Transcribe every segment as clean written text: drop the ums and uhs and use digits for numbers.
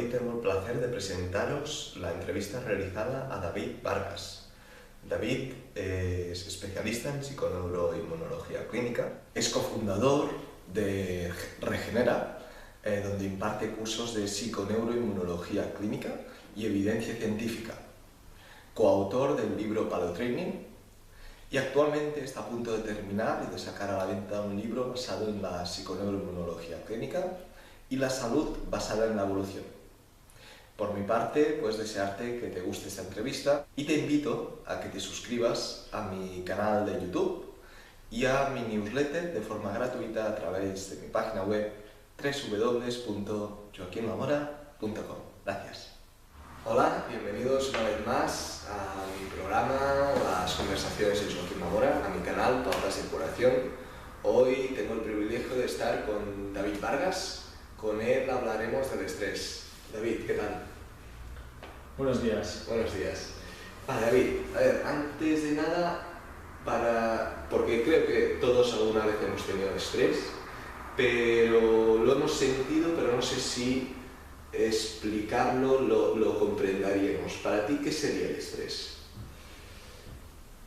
Hoy tengo el placer de presentaros la entrevista realizada a David Vargas. David es especialista en psiconeuroinmunología clínica, es cofundador de Regenera, donde imparte cursos de psiconeuroinmunología clínica y evidencia científica, coautor del libro Paleotraining, y actualmente está a punto de terminar y de sacar a la venta un libro basado en la psiconeuroinmunología clínica y la salud basada en la evolución. Por mi parte, pues desearte que te guste esta entrevista y te invito a que te suscribas a mi canal de YouTube y a mi newsletter de forma gratuita a través de mi página web www.joaquinlamora.com. Gracias. Hola, bienvenidos una vez más a mi programa, Las Conversaciones de Joaquín Lamora, a mi canal Pautas de Curación. Hoy tengo el privilegio de estar con David Vargas. Con él hablaremos del estrés. David, ¿qué tal? Buenos días. Buenos días. Vale, David, a ver, antes de nada, porque creo que todos alguna vez hemos tenido estrés, pero lo hemos sentido, pero no sé si explicarlo lo comprenderíamos. Para ti, ¿qué sería el estrés?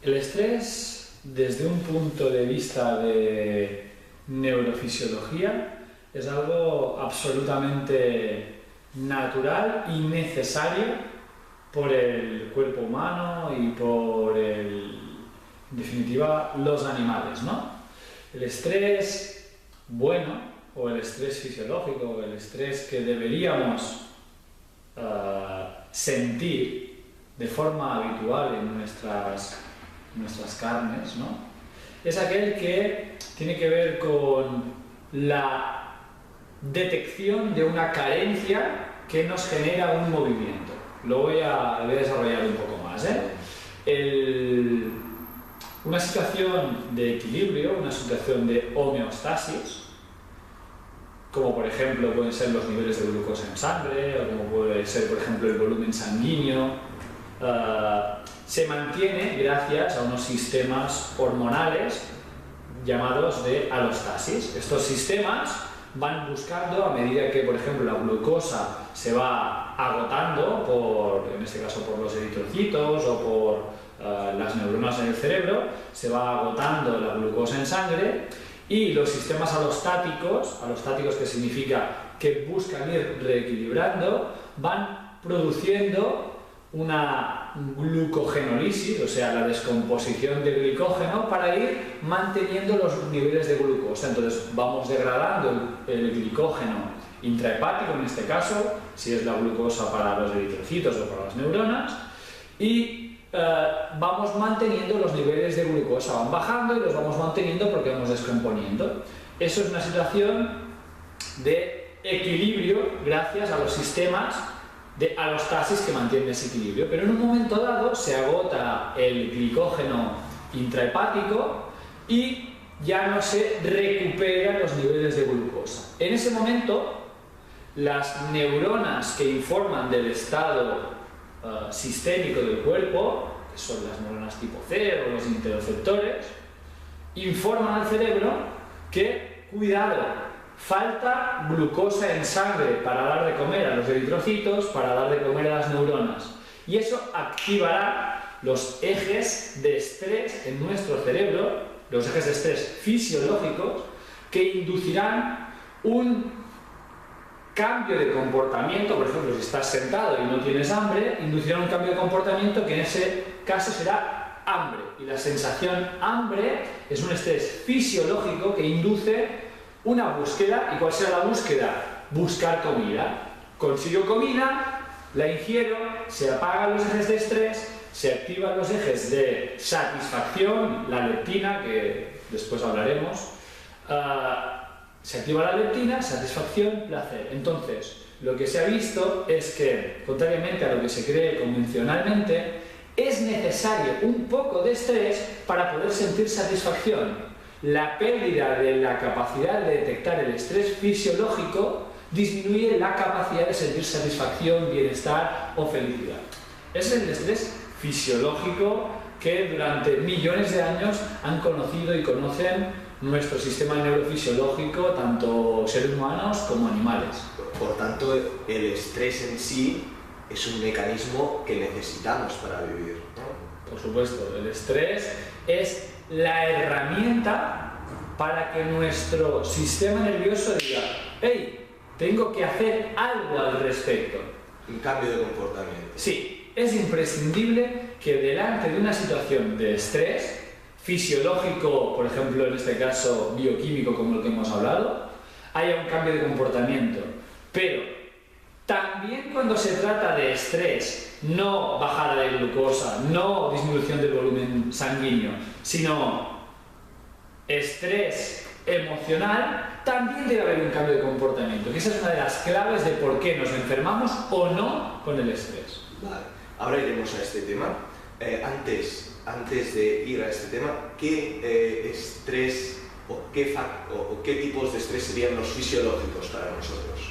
El estrés, desde un punto de vista de neurofisiología, es algo absolutamente natural y necesario por el cuerpo humano y por, en definitiva, los animales, ¿no? El estrés bueno, o el estrés fisiológico, o el estrés que deberíamos sentir de forma habitual en nuestras carnes, ¿no? Es aquel que tiene que ver con la detección de una carencia que nos genera un movimiento. Lo voy a desarrollar un poco más, Una situación de equilibrio, una situación de homeostasis, como por ejemplo pueden ser los niveles de glucosa en sangre, o como puede ser por ejemplo el volumen sanguíneo, se mantiene gracias a unos sistemas hormonales llamados de alostasis. Estos sistemas van buscando, a medida que por ejemplo la glucosa se va agotando, en este caso por los eritrocitos o por las neuronas en el cerebro, se va agotando la glucosa en sangre, y los sistemas alostáticos que significa que buscan ir reequilibrando, van produciendo una glucogenólisis, o sea, la descomposición de glicógeno, para ir manteniendo los niveles de glucosa. Entonces vamos degradando el glicógeno intrahepático, en este caso, si es la glucosa para los eritrocitos o para las neuronas, y vamos manteniendo los niveles de glucosa, van bajando y los vamos manteniendo porque vamos descomponiendo. Eso es una situación de equilibrio gracias a los sistemas de alostasis que mantienen ese equilibrio, pero en un momento dado se agota el glicógeno intrahepático y ya no se recuperan los niveles de glucosa. En ese momento, las neuronas que informan del estado sistémico del cuerpo, que son las neuronas tipo C o los interoceptores, informan al cerebro que, cuidado, falta glucosa en sangre para dar de comer a los eritrocitos, para dar de comer a las neuronas. Y eso activará los ejes de estrés en nuestro cerebro, los ejes de estrés fisiológicos, que inducirán un cambio de comportamiento. Por ejemplo, si estás sentado y no tienes hambre, inducirá un cambio de comportamiento que en ese caso será hambre. Y la sensación hambre es un estrés fisiológico que induce una búsqueda. ¿Y cuál será la búsqueda? Buscar comida. Consigo comida, la ingiero, se apagan los ejes de estrés, se activan los ejes de satisfacción, la leptina, que después hablaremos. Se activa la leptina, satisfacción, placer. Entonces, lo que se ha visto es que, contrariamente a lo que se cree convencionalmente, es necesario un poco de estrés para poder sentir satisfacción. La pérdida de la capacidad de detectar el estrés fisiológico disminuye la capacidad de sentir satisfacción, bienestar o felicidad. Es el estrés fisiológico que durante millones de años han conocido y conocen nuestro sistema neurofisiológico, tanto seres humanos como animales. Por tanto, el estrés en sí es un mecanismo que necesitamos para vivir, ¿no? Por supuesto, el estrés es la herramienta para que nuestro sistema nervioso diga: hey, tengo que hacer algo al respecto. Un cambio de comportamiento. Sí, es imprescindible que delante de una situación de estrés fisiológico, por ejemplo, en este caso bioquímico, como el que hemos hablado, haya un cambio de comportamiento. Pero también cuando se trata de estrés, no bajada de glucosa, no disminución del volumen sanguíneo, sino estrés emocional, también debe haber un cambio de comportamiento, que esa es una de las claves de por qué nos enfermamos o no con el estrés. Vale, ahora iremos a este tema. Antes de ir a este tema, ¿qué estrés o qué tipos de estrés serían los fisiológicos para nosotros?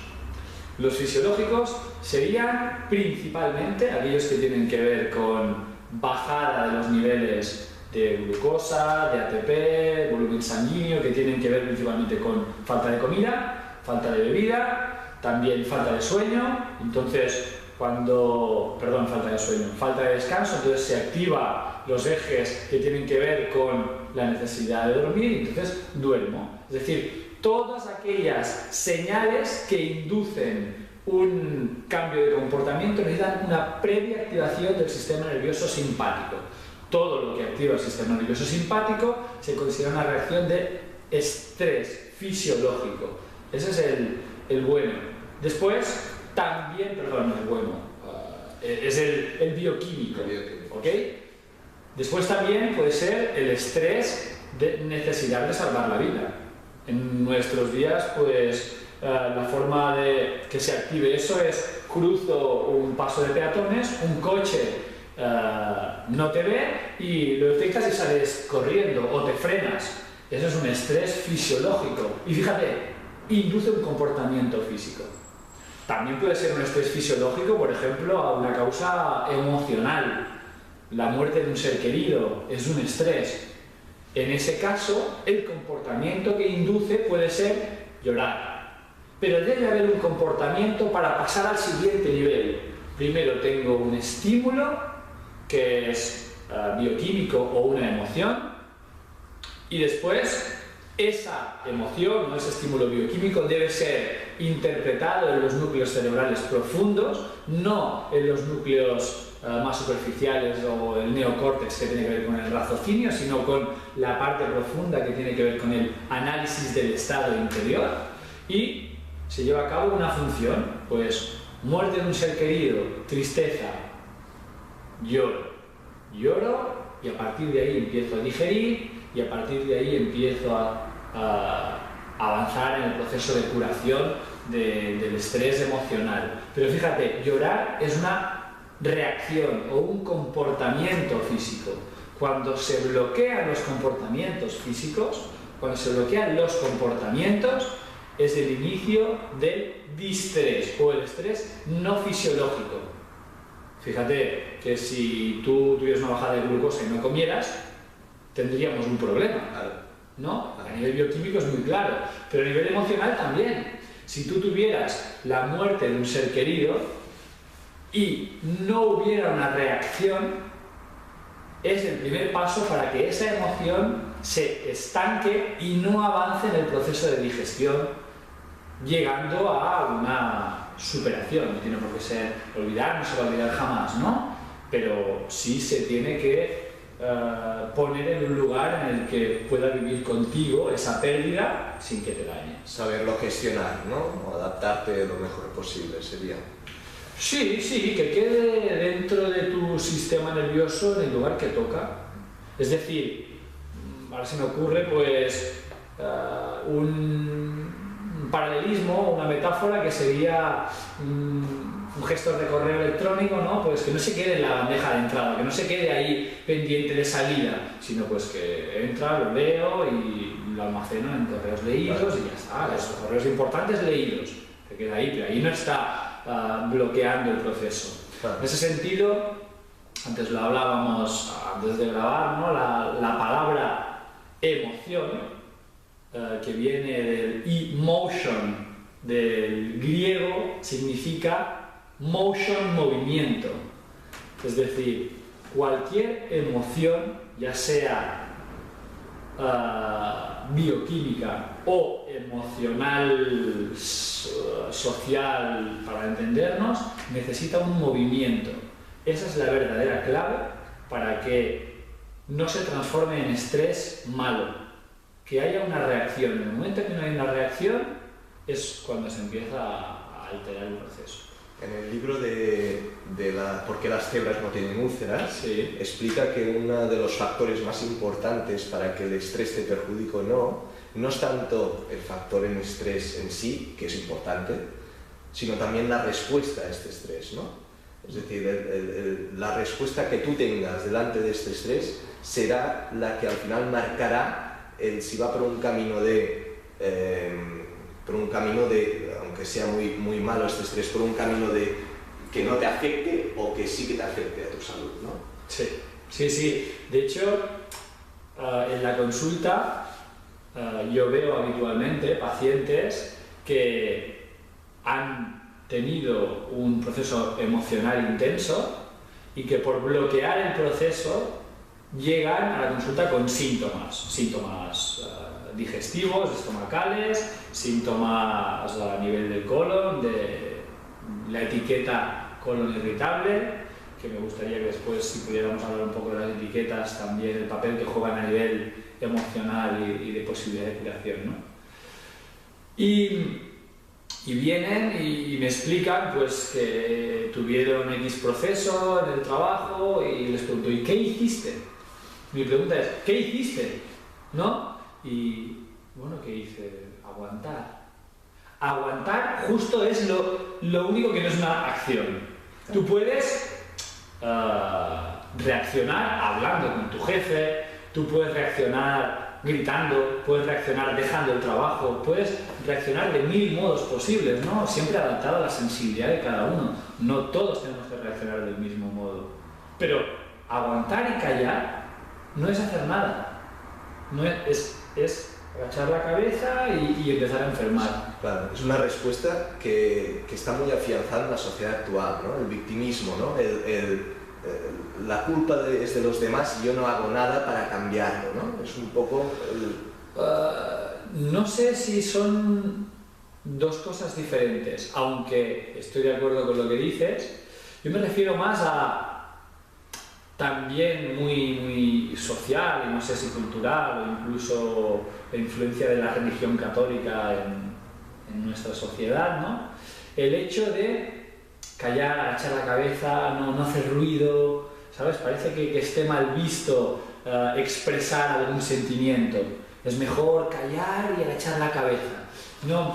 Los fisiológicos serían principalmente aquellos que tienen que ver con bajada de los niveles de glucosa, de ATP, volumen sanguíneo, que tienen que ver principalmente con falta de comida, falta de bebida, también falta de sueño. Entonces, falta de descanso, entonces se activa los ejes que tienen que ver con la necesidad de dormir y entonces duermo. Es decir, todas aquellas señales que inducen un cambio de comportamiento necesitan una previa activación del sistema nervioso simpático. Todo lo que activa el sistema nervioso simpático se considera una reacción de estrés fisiológico. Ese es el bueno. Después, también, es el bioquímico. ¿Ok? Después también puede ser el estrés de necesidad de salvar la vida. En nuestros días, pues, la forma de que se active eso es: cruzo un paso de peatones, un coche no te ve y lo detectas y sales corriendo o te frenas. Eso es un estrés fisiológico. Y fíjate, induce un comportamiento físico. También puede ser un estrés fisiológico, por ejemplo, a una causa emocional. La muerte de un ser querido es un estrés. En ese caso, el comportamiento que induce puede ser llorar. Pero debe haber un comportamiento para pasar al siguiente nivel. Primero tengo un estímulo, que es bioquímico o una emoción, y después esa emoción o ese estímulo bioquímico debe ser interpretado en los núcleos cerebrales profundos, no en los núcleos más superficiales o el neocórtex, que tiene que ver con el raciocinio, sino con la parte profunda que tiene que ver con el análisis del estado interior, y se lleva a cabo una función, pues muerte de un ser querido, tristeza, lloro, y a partir de ahí empiezo a digerir y a partir de ahí empiezo a avanzar en el proceso de curación del estrés emocional. Pero fíjate, llorar es una reacción o un comportamiento físico. Cuando se bloquean los comportamientos físicos, cuando se bloquean los comportamientos, es el inicio del distrés o el estrés no fisiológico. Fíjate que si tú tuvieras una bajada de glucosa y no comieras, tendríamos un problema, ¿no? A nivel bioquímico es muy claro, pero a nivel emocional también. Si tú tuvieras la muerte de un ser querido y no hubiera una reacción, es el primer paso para que esa emoción se estanque y no avance en el proceso de digestión, llegando a una superación. No tiene por qué ser olvidar, no se va a olvidar jamás, ¿no? Pero sí se tiene que poner en un lugar en el que pueda vivir contigo esa pérdida sin que te dañe. Saberlo gestionar, ¿no? O adaptarte lo mejor posible sería. Sí, que quede dentro de tu sistema nervioso en el lugar que toca. Es decir, ahora se me ocurre pues un paralelismo, una metáfora que sería un gestor de correo electrónico, ¿no? Pues que no se quede en la bandeja de entrada, que no se quede ahí pendiente de salida, sino pues que entra, lo leo y lo almaceno en correos leídos y ya está, los correos importantes leídos, que queda ahí, pero ahí no está bloqueando el proceso. En ese sentido, antes lo hablábamos antes de grabar, ¿no? La palabra emoción que viene del emotion, del griego, significa motion, movimiento. Es decir, cualquier emoción, ya sea bioquímica o emocional, social, para entendernos, necesita un movimiento. Esa es la verdadera clave para que no se transforme en estrés malo, que haya una reacción. En el momento que no hay una reacción es cuando se empieza a alterar el proceso. En el libro de ¿Por qué las cebras no tienen úlceras? Sí. Explica que uno de los factores más importantes para que el estrés te perjudique o no es tanto el factor en estrés en sí, que es importante, sino también la respuesta a este estrés, ¿no? Es decir, la respuesta que tú tengas delante de este estrés será la que al final marcará si va por un camino de... aunque sea muy malo este estrés, por un camino de que no te afecte o que sí que te afecte a tu salud, ¿no? Sí. De hecho, en la consulta yo veo habitualmente pacientes que han tenido un proceso emocional intenso y que por bloquear el proceso llegan a la consulta con síntomas digestivos, estomacales, síntomas a nivel del colon, de la etiqueta colon irritable, que me gustaría que después, si pudiéramos hablar un poco de las etiquetas, también el papel que juegan a nivel emocional y de posibilidad de curación, ¿no? Y vienen y me explican pues que tuvieron X proceso en el trabajo y les pregunto, ¿y qué hiciste? Mi pregunta es, ¿qué hiciste? ¿No? Y bueno, ¿qué hice? Aguantar. Aguantar justo es lo único que no es una acción. Tú puedes reaccionar hablando con tu jefe, tú puedes reaccionar gritando, puedes reaccionar dejando el trabajo, puedes reaccionar de 1000 modos posibles, ¿no? Siempre adaptado a la sensibilidad de cada uno. No todos tenemos que reaccionar del mismo modo. Pero aguantar y callar no es hacer nada. No es agachar la cabeza y empezar a enfermar. Claro, es una respuesta que está muy afianzada en la sociedad actual, ¿no? El victimismo, ¿no? La culpa es de los demás y yo no hago nada para cambiarlo, ¿no? Es un poco... No sé si son dos cosas diferentes, aunque estoy de acuerdo con lo que dices. Yo me refiero más a también muy social, y no sé si cultural, o incluso la influencia de la religión católica en nuestra sociedad, ¿no? El hecho de callar, agachar la cabeza, no hacer ruido, ¿sabes? Parece que esté mal visto expresar algún sentimiento. Es mejor callar y agachar la cabeza. No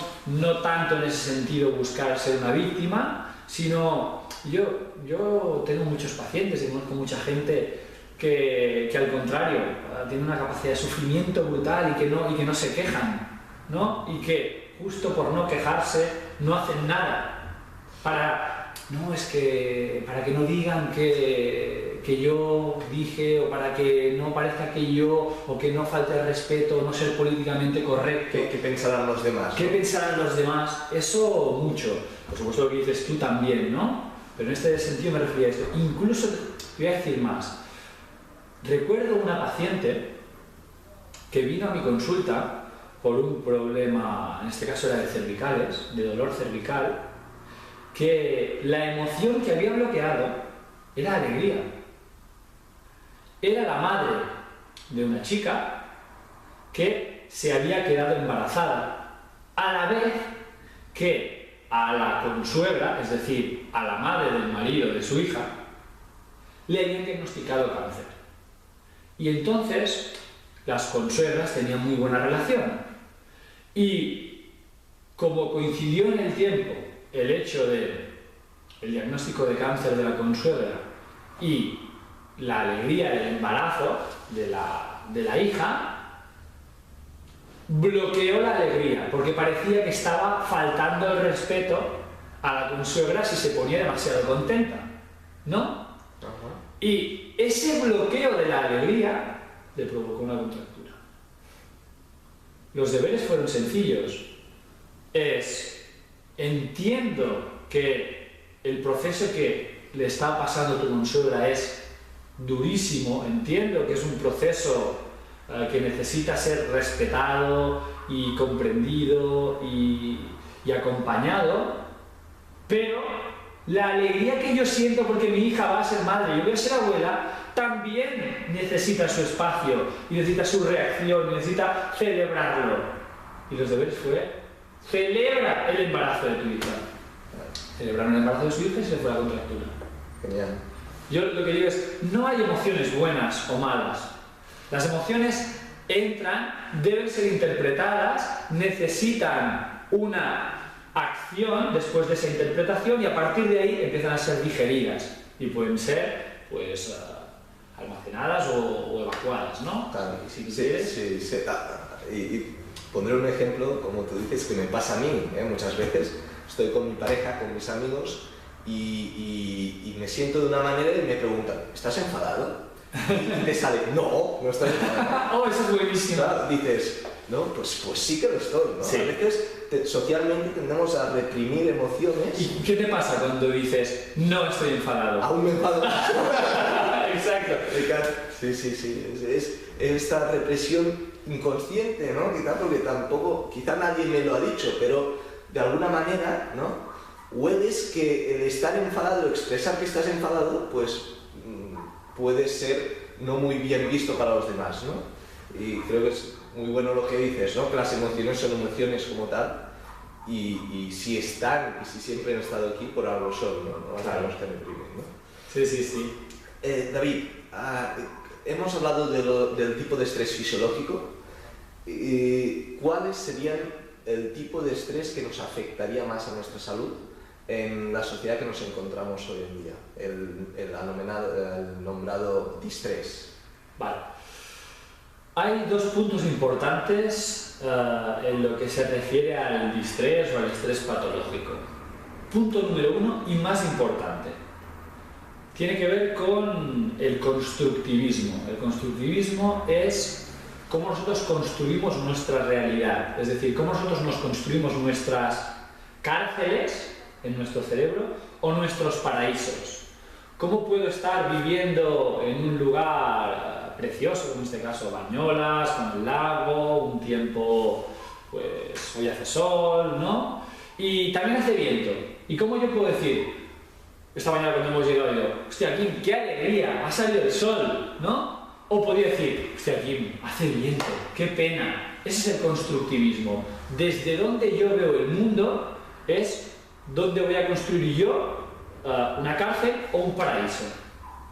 tanto en ese sentido buscar ser una víctima, sino yo tengo muchos pacientes y conozco mucha gente que al contrario tiene una capacidad de sufrimiento brutal y que no se quejan, ¿no? Y que justo por no quejarse no hacen nada para que no digan que yo dije, o para que no parezca que yo, o que no falte el respeto, no ser políticamente correcto. ¿Qué pensarán los demás? ¿Qué pensarán los demás? Eso mucho. Por supuesto lo que dices tú también, ¿no? Pero en este sentido me refería a esto. Incluso, te voy a decir más. Recuerdo una paciente que vino a mi consulta por un problema, en este caso era de cervicales, de dolor cervical, que la emoción que había bloqueado era alegría. Era la madre de una chica que se había quedado embarazada, a la vez que a la consuegra, es decir, a la madre del marido de su hija, le habían diagnosticado cáncer. Y entonces las consuegras tenían muy buena relación. Y como coincidió en el tiempo el hecho de el diagnóstico de cáncer de la consuegra y la alegría del embarazo de la hija, bloqueó la alegría, porque parecía que estaba faltando el respeto a la consuegra si se ponía demasiado contenta, ¿no? Y ese bloqueo de la alegría le provocó una contractura. los deberes fueron sencillos. Entiendo que el proceso que le está pasando a tu consuegra es durísimo, entiendo que es un proceso que necesita ser respetado y comprendido y acompañado, pero la alegría que yo siento porque mi hija va a ser madre y yo voy a ser abuela también necesita su espacio y necesita su reacción y necesita celebrarlo. Y los deberes fue: celebra el embarazo de tu hija. Celebraron el embarazo de su hija y se le fue la contractura. Genial. Yo lo que digo es, no hay emociones buenas o malas. Las emociones entran, deben ser interpretadas, necesitan una acción después de esa interpretación y a partir de ahí empiezan a ser digeridas y pueden ser, pues, almacenadas o evacuadas, ¿no? Claro. Si Sí. Y pondré un ejemplo, como tú dices, que me pasa a mí, muchas veces. Estoy con mi pareja, con mis amigos y me siento de una manera y me preguntan: ¿estás enfadado? Y te sale: no estoy enfadado. ¡Oh, eso es buenísimo! Claro, dices: no, pues sí que lo estoy, ¿no? Sí. A veces socialmente tendemos a reprimir emociones. ¿Y qué te pasa cuando dices no estoy enfadado? Aún me enfado más. Exacto. Sí. Es esta represión inconsciente, ¿no? Quizá porque tampoco, quizá nadie me lo ha dicho, pero de alguna manera, ¿no? Hueles que el estar enfadado, expresar que estás enfadado, pues puede ser no muy bien visto para los demás, ¿no? Y creo que es muy bueno lo que dices, ¿no? Que las emociones son emociones como tal y si están y si siempre han estado aquí, por algo son, ¿no? No sabemos que reprimen, ¿no? Sí. David, hemos hablado del tipo de estrés fisiológico. ¿Cuáles serían el tipo de estrés que nos afectaría más a nuestra salud en la sociedad que nos encontramos hoy en día? El nombrado distrés. Vale. Hay dos puntos importantes en lo que se refiere al distrés o al estrés patológico. Punto número uno y más importante. Tiene que ver con el constructivismo. El constructivismo es cómo nosotros construimos nuestra realidad, es decir, cómo nosotros nos construimos nuestras cárceles en nuestro cerebro o nuestros paraísos. ¿Cómo puedo estar viviendo en un lugar precioso, como en este caso Bañolas, con el lago, un tiempo, pues hoy hace sol, ¿no? Y también hace viento. ¿Y cómo yo puedo decir, esta mañana cuando hemos llegado yo, hostia, Kim, qué alegría, ha salido el sol, ¿no? O podría decir, hostia, Kim, hace viento, qué pena. Ese es el constructivismo. Desde donde yo veo el mundo es donde voy a construir yo una cárcel o un paraíso.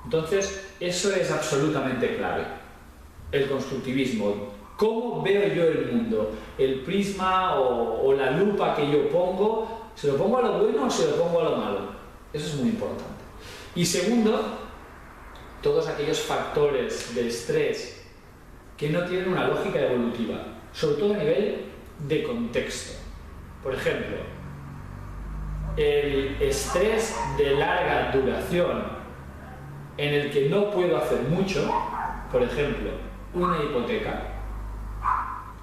Entonces, eso es absolutamente clave. El constructivismo. ¿Cómo veo yo el mundo? El prisma o la lupa que yo pongo, ¿se lo pongo a lo bueno o se lo pongo a lo malo? Eso es muy importante. Y segundo, todos aquellos factores de estrés que no tienen una lógica evolutiva, sobre todo a nivel de contexto. Por ejemplo, el estrés de larga duración en el que no puedo hacer mucho, por ejemplo, una hipoteca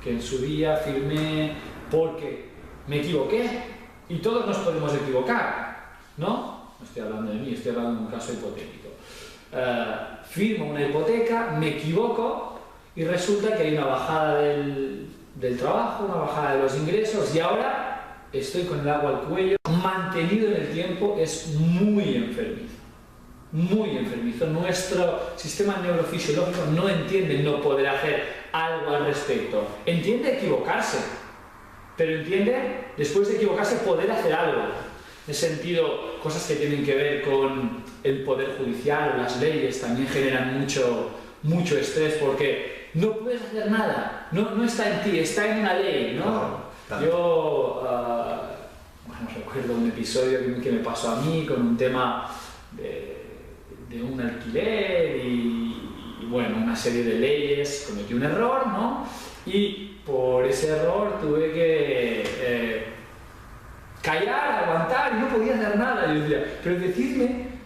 que en su día firmé porque me equivoqué y todos nos podemos equivocar, ¿no? No estoy hablando de mí, estoy hablando de un caso hipotético. Firmo una hipoteca, me equivoco y resulta que hay una bajada del trabajo, una bajada de los ingresos y ahora estoy con el agua al cuello. Mantenido en el tiempo es muy enfermizo. Muy enfermizo. Nuestro sistema neurofisiológico no entiende no poder hacer algo al respecto. Entiende equivocarse, pero entiende, después de equivocarse, poder hacer algo. En ese sentido, cosas que tienen que ver con el poder judicial o las leyes también generan mucho estrés porque no puedes hacer nada, no está en ti, está en una ley, ¿no? Claro. Yo recuerdo un episodio que me pasó a mí con un tema de un alquiler y bueno, una serie de leyes, cometí un error, ¿no? Y por ese error tuve que callar, aguantar y no podía hacer nada. Yo decía, pero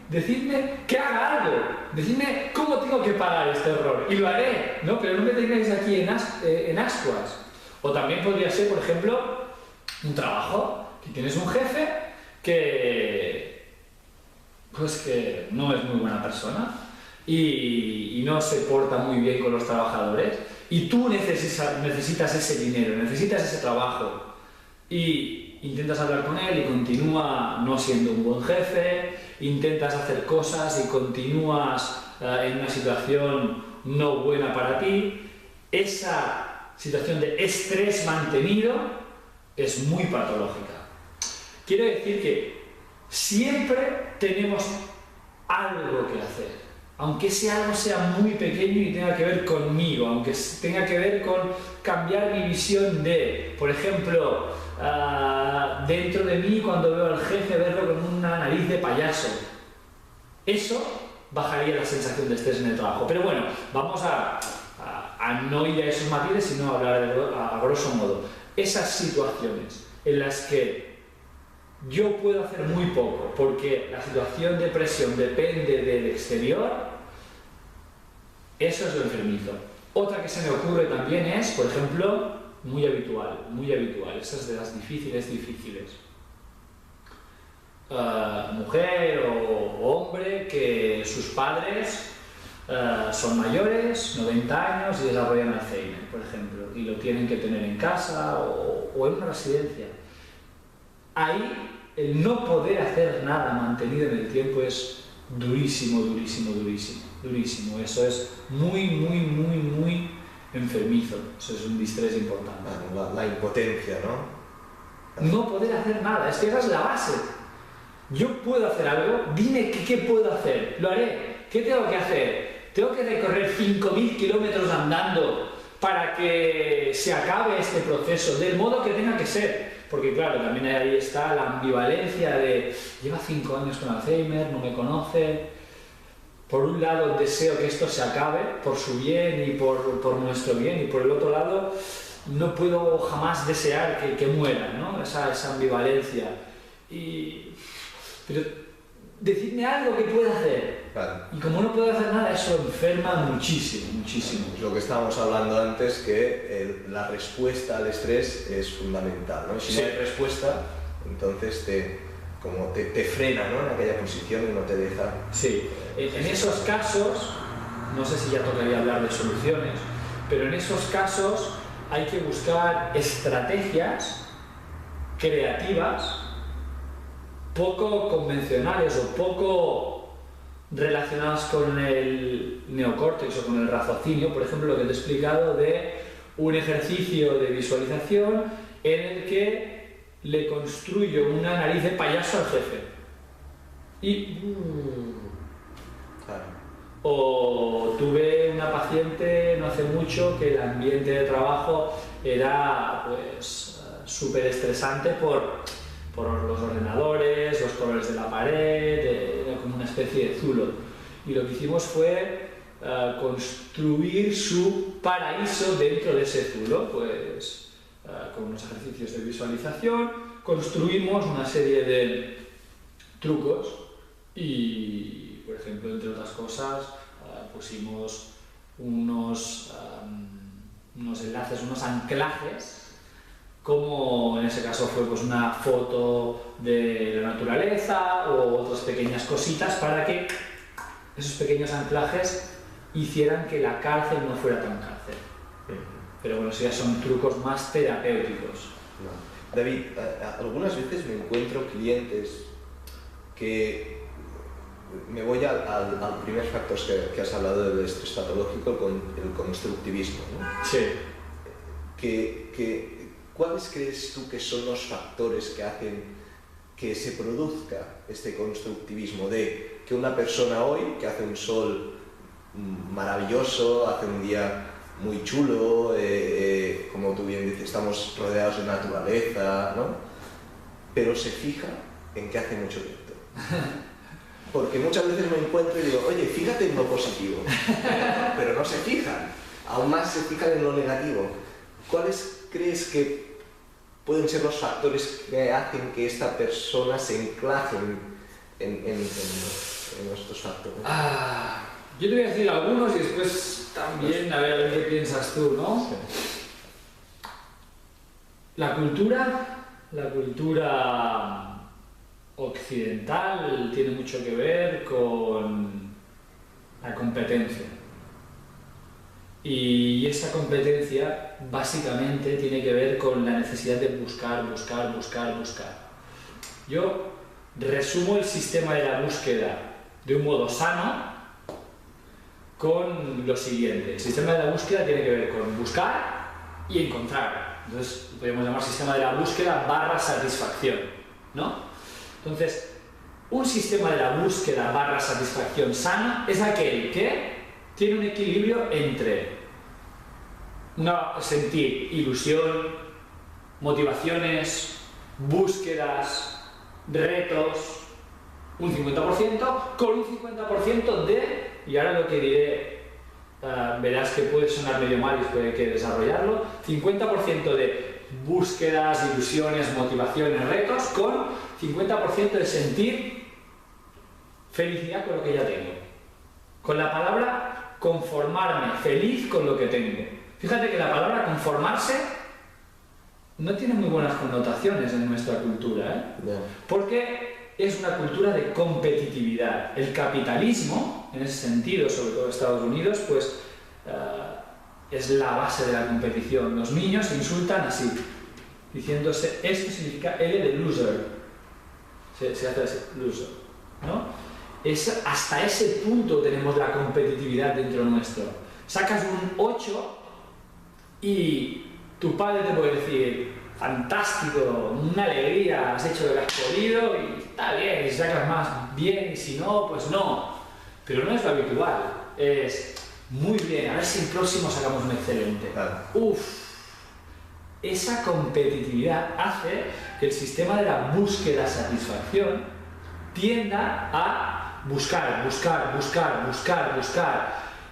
decidme que haga algo, decidme cómo tengo que pagar este error y lo haré, ¿no? Pero no me tengáis aquí en ascuas. O también podría ser, por ejemplo, un trabajo, que tienes un jefe que no es muy buena persona y no se porta muy bien con los trabajadores y tú necesitas ese dinero, necesitas ese trabajo y intentas hablar con él y continúa no siendo un buen jefe, intentas hacer cosas y continúas en una situación no buena para ti. Esa situación de estrés mantenido es muy patológica. Quiero decir que siempre tenemos algo que hacer, aunque ese algo sea muy pequeño y tenga que ver conmigo, aunque tenga que ver con cambiar mi visión de, por ejemplo, dentro de mí cuando veo al jefe verlo con una nariz de payaso. Eso bajaría la sensación de estrés en el trabajo. Pero bueno, vamos a no ir a esos matices, sino a hablar a grosso modo. Esas situaciones en las que yo puedo hacer muy poco porque la situación de presión depende del exterior, eso es lo enfermizo. Otra que se me ocurre también es, por ejemplo, muy habitual, esa es de las difíciles. Mujer o hombre que sus padres son mayores, 90 años y desarrollan Alzheimer, por ejemplo, y lo tienen que tener en casa o en una residencia. Ahí el no poder hacer nada mantenido en el tiempo es durísimo. Eso es muy enfermizo. Eso es un distrés importante. La impotencia, ¿no? No poder hacer nada, es que esa es la base. Yo puedo hacer algo, dime qué puedo hacer, lo haré. ¿Qué tengo que hacer? ¿Tengo que recorrer 5.000 kilómetros andando para que se acabe este proceso del modo que tenga que ser? Porque claro, también ahí está la ambivalencia de lleva 5 años con Alzheimer, no me conoce. Por un lado deseo que esto se acabe por su bien y por nuestro bien, y por el otro lado no puedo jamás desear que muera, ¿no? Esa ambivalencia. Pero decidme algo que pueda hacer. Claro. Y como no puedo hacer nada, eso enferma muchísimo. Lo que estábamos hablando antes, que la respuesta al estrés es fundamental, ¿no? Si no hay respuesta, entonces te frena, ¿no? En aquella posición y no te deja... Sí, en esos casos, no sé si ya tocaría hablar de soluciones, pero en esos casos hay que buscar estrategias creativas poco convencionales o poco relacionadas con el neocórtex o con el raciocinio. Por ejemplo, lo que te he explicado de un ejercicio de visualización en el que le construyo una nariz de payaso al jefe. O tuve una paciente no hace mucho que el ambiente de trabajo era súper estresante por los ordenadores, los colores de la pared, era como una especie de zulo. Y lo que hicimos fue construir su paraíso dentro de ese zulo, con unos ejercicios de visualización, construimos una serie de trucos y, por ejemplo, entre otras cosas, pusimos unos enlaces, unos anclajes, como en ese caso fue una foto de la naturaleza o otras pequeñas cositas para que esos pequeños anclajes hicieran que la cárcel no fuera tan cárcel. Pero bueno, eso ya son trucos más terapéuticos. No. David, algunas veces me encuentro clientes que me voy al primer factor que has hablado del estrés patológico, el constructivismo, ¿no? Sí. ¿Cuáles crees tú que son los factores que hacen que se produzca este constructivismo de que una persona hoy, que hace un sol maravilloso, hace un día muy chulo, como tú bien dices, estamos rodeados de naturaleza, ¿no? Pero se fija en que hace mucho viento? Porque muchas veces me encuentro y digo, oye, fíjate en lo positivo, pero no se fijan, aún más se fijan en lo negativo. ¿Cuáles crees que pueden ser los factores que hacen que esta persona se enclaje en estos factores? Yo te voy a decir algunos y después también a ver qué piensas tú, ¿no? Sí. La cultura occidental tiene mucho que ver con la competencia. Y esa competencia básicamente tiene que ver con la necesidad de buscar. Yo resumo el sistema de la búsqueda de un modo sano con lo siguiente. El sistema de la búsqueda tiene que ver con buscar y encontrar. Entonces, lo podríamos llamar sistema de la búsqueda / satisfacción, ¿no? Entonces, un sistema de la búsqueda / satisfacción sano es aquel que tiene un equilibrio entre sentir ilusión, motivaciones, búsquedas, retos, un 50%, con un 50% de, y ahora lo que diré, verás que puede sonar medio mal y puede que desarrollarlo, 50% de búsquedas, ilusiones, motivaciones, retos, con 50% de sentir felicidad con lo que ya tengo. Con la palabra conformarme, feliz con lo que tengo. Fíjate que la palabra conformarse no tiene muy buenas connotaciones en nuestra cultura, ¿eh? Yeah. Porque es una cultura de competitividad. El capitalismo, en ese sentido, sobre todo en Estados Unidos, pues es la base de la competición. Los niños se insultan así, diciéndose, esto significa L de loser. Se hace así, loser, ¿no? Hasta ese punto tenemos la competitividad dentro nuestro. Sacas un 8 y tu padre te puede decir, fantástico, una alegría, has hecho lo que has podido y está bien, si sacas más bien y si no, pues no. Pero no es lo habitual, es muy bien, a ver si el próximo sacamos un excelente. Claro. Esa competitividad hace que el sistema de la búsqueda-satisfacción tienda a buscar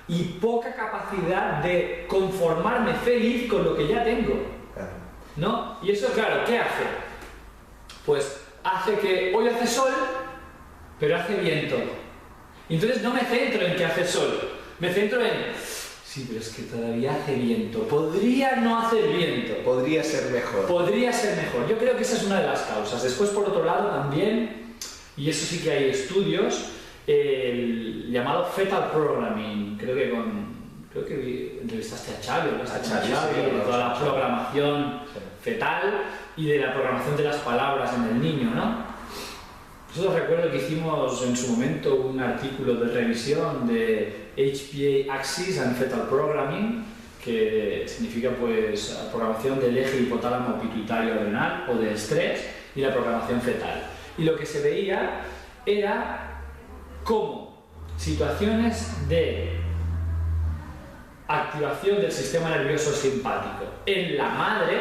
y poca capacidad de conformarme feliz con lo que ya tengo, ¿no? Y eso, claro, ¿qué hace? Pues hace que hoy hace sol, pero hace viento. Entonces no me centro en que hace sol, me centro en, sí, pero es que todavía hace viento, podría no hacer viento. Podría ser mejor. Podría ser mejor. Yo creo que esa es una de las causas. Después, por otro lado, también, y eso sí que hay estudios, el llamado fetal programming, creo que entrevistaste a Xavi, ¿no? Sí, de toda la programación fetal y de la programación de las palabras en el niño, ¿no? Nosotros recuerdo que hicimos en su momento un artículo de revisión de HPA Axis and Fetal Programming, que significa pues programación del eje hipotálamo pituitario adrenal o de estrés y la programación fetal. Y lo que se veía era cómo situaciones de activación del sistema nervioso simpático en la madre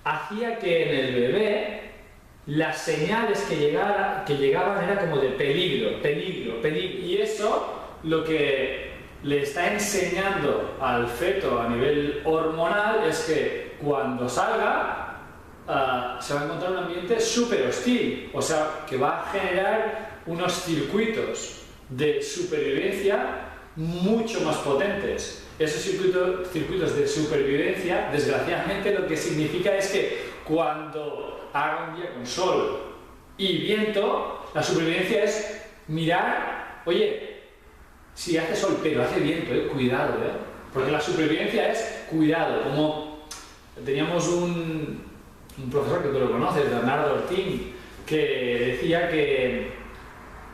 hacía que en el bebé las señales que llegaban era como de peligro, y eso lo que le está enseñando al feto a nivel hormonal es que cuando salga se va a encontrar un ambiente súper hostil, o sea que va a generar unos circuitos de supervivencia mucho más potentes. Esos circuitos de supervivencia, desgraciadamente, lo que significa es que cuando haga un día con sol y viento, la supervivencia es mirar, oye, si hace sol pero hace viento, cuidado, porque la supervivencia es cuidado. Como teníamos un profesor que tú lo conoces, Bernardo Ortín, que decía que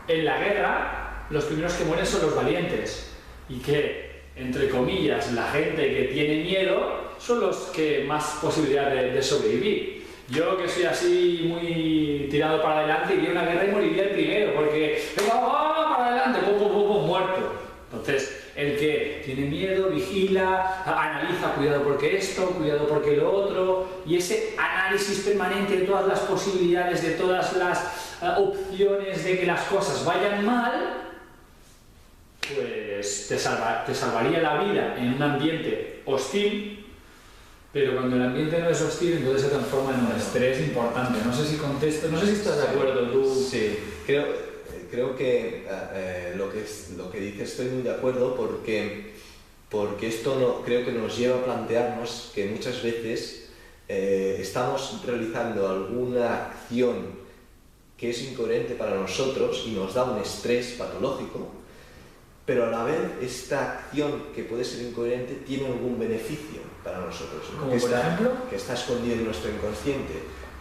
en la guerra los primeros que mueren son los valientes y que, entre comillas, la gente que tiene miedo son los que más posibilidad de sobrevivir. Yo, que soy así muy tirado para adelante, iría a una guerra y moriría el primero, porque venga, para adelante, muerto. Entonces, el que tiene miedo, vigila, analiza, cuidado porque esto, cuidado porque lo otro, y ese análisis permanente de todas las posibilidades, de todas las opciones de que las cosas vayan mal, pues te salvaría la vida en un ambiente hostil, pero cuando el ambiente no es hostil, entonces se transforma en un estrés importante. No sé si contesto, no sé si estás de acuerdo tú. Sí, creo que lo que dices estoy muy de acuerdo porque esto creo que nos lleva a plantearnos que muchas veces estamos realizando alguna acción que es incoherente para nosotros y nos da un estrés patológico, pero a la vez esta acción que puede ser incoherente tiene algún beneficio para nosotros, ¿no? ¿Como por ejemplo? Que está escondido en nuestro inconsciente.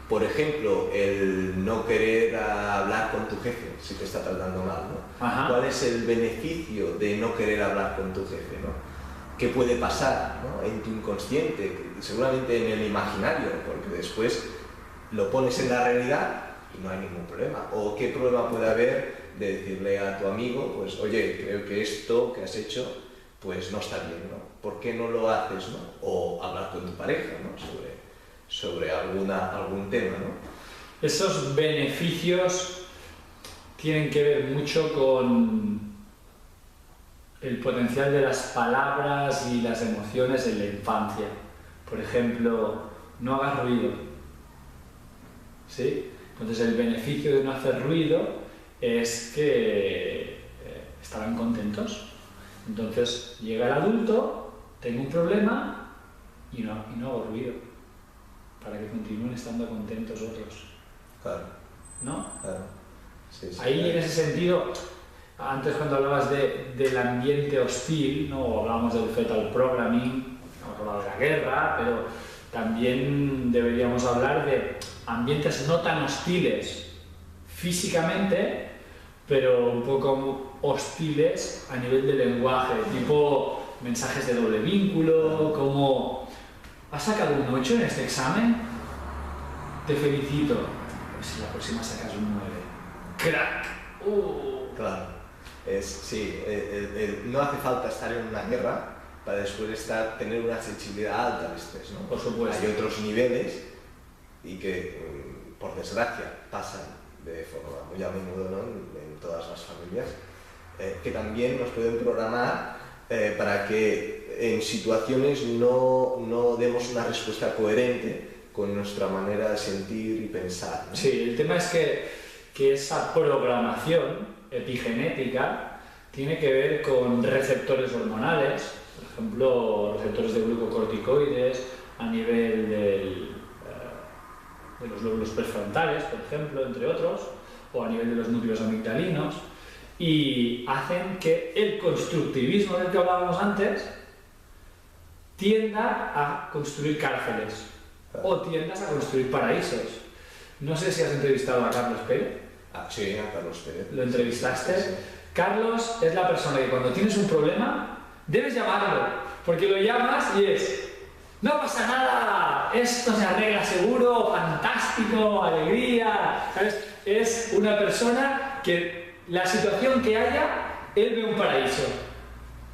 Por ejemplo, el no querer hablar con tu jefe si te está tratando mal, ¿no? Ajá. ¿Cuál es el beneficio de no querer hablar con tu jefe, ¿no? ¿Qué puede pasar, ¿no? En tu inconsciente? Seguramente en el imaginario, porque después lo pones en la realidad y no hay ningún problema. ¿O qué problema puede haber de decirle a tu amigo, pues, oye, creo que esto que has hecho pues no está bien, ¿no? ¿Por qué no lo haces, no? O hablar con tu pareja, ¿no? sobre algún tema, ¿no? Esos beneficios tienen que ver mucho con el potencial de las palabras y las emociones en la infancia. Por ejemplo, no hagas ruido, ¿sí? Entonces el beneficio de no hacer ruido es que estarán contentos. Entonces llega el adulto, tengo un problema y no hago ruido, para que continúen estando contentos otros. Claro. ¿No? Claro. Sí, sí, Ahí claro. en ese sentido, antes cuando hablabas del ambiente hostil, ¿no? Hablábamos del fetal programming, hemos hablado de la guerra, pero también deberíamos hablar de ambientes no tan hostiles físicamente, pero un poco hostiles a nivel de lenguaje, tipo mensajes de doble vínculo, como ¿has sacado un 8 en este examen? Te felicito. Pues si la próxima sacas un 9. ¡Crack! Claro. Sí, no hace falta estar en una guerra para después tener una sensibilidad alta al estrés, ¿no? Por supuesto. Hay otros niveles y que, por desgracia, pasan de forma muy a menudo, ¿no? en todas las familias, que también nos pueden programar para que en situaciones no demos una respuesta coherente con nuestra manera de sentir y pensar, ¿no? Sí, el tema es que esa programación epigenética tiene que ver con receptores hormonales, por ejemplo, receptores de glucocorticoides a nivel de los lóbulos prefrontales, por ejemplo, entre otros, o a nivel de los núcleos amigdalinos, y hacen que el constructivismo del que hablábamos antes tienda a construir cárceles o tiendas a construir paraísos. No sé si has entrevistado a Carlos Pérez. Sí, a Carlos Pérez. ¿Lo entrevistaste? Sí. Carlos es la persona que cuando tienes un problema debes llamarlo, porque lo llamas y es: no pasa nada, esto se arregla seguro, fantástico, alegría, ¿sabes? Es una persona que la situación que haya, él ve un paraíso.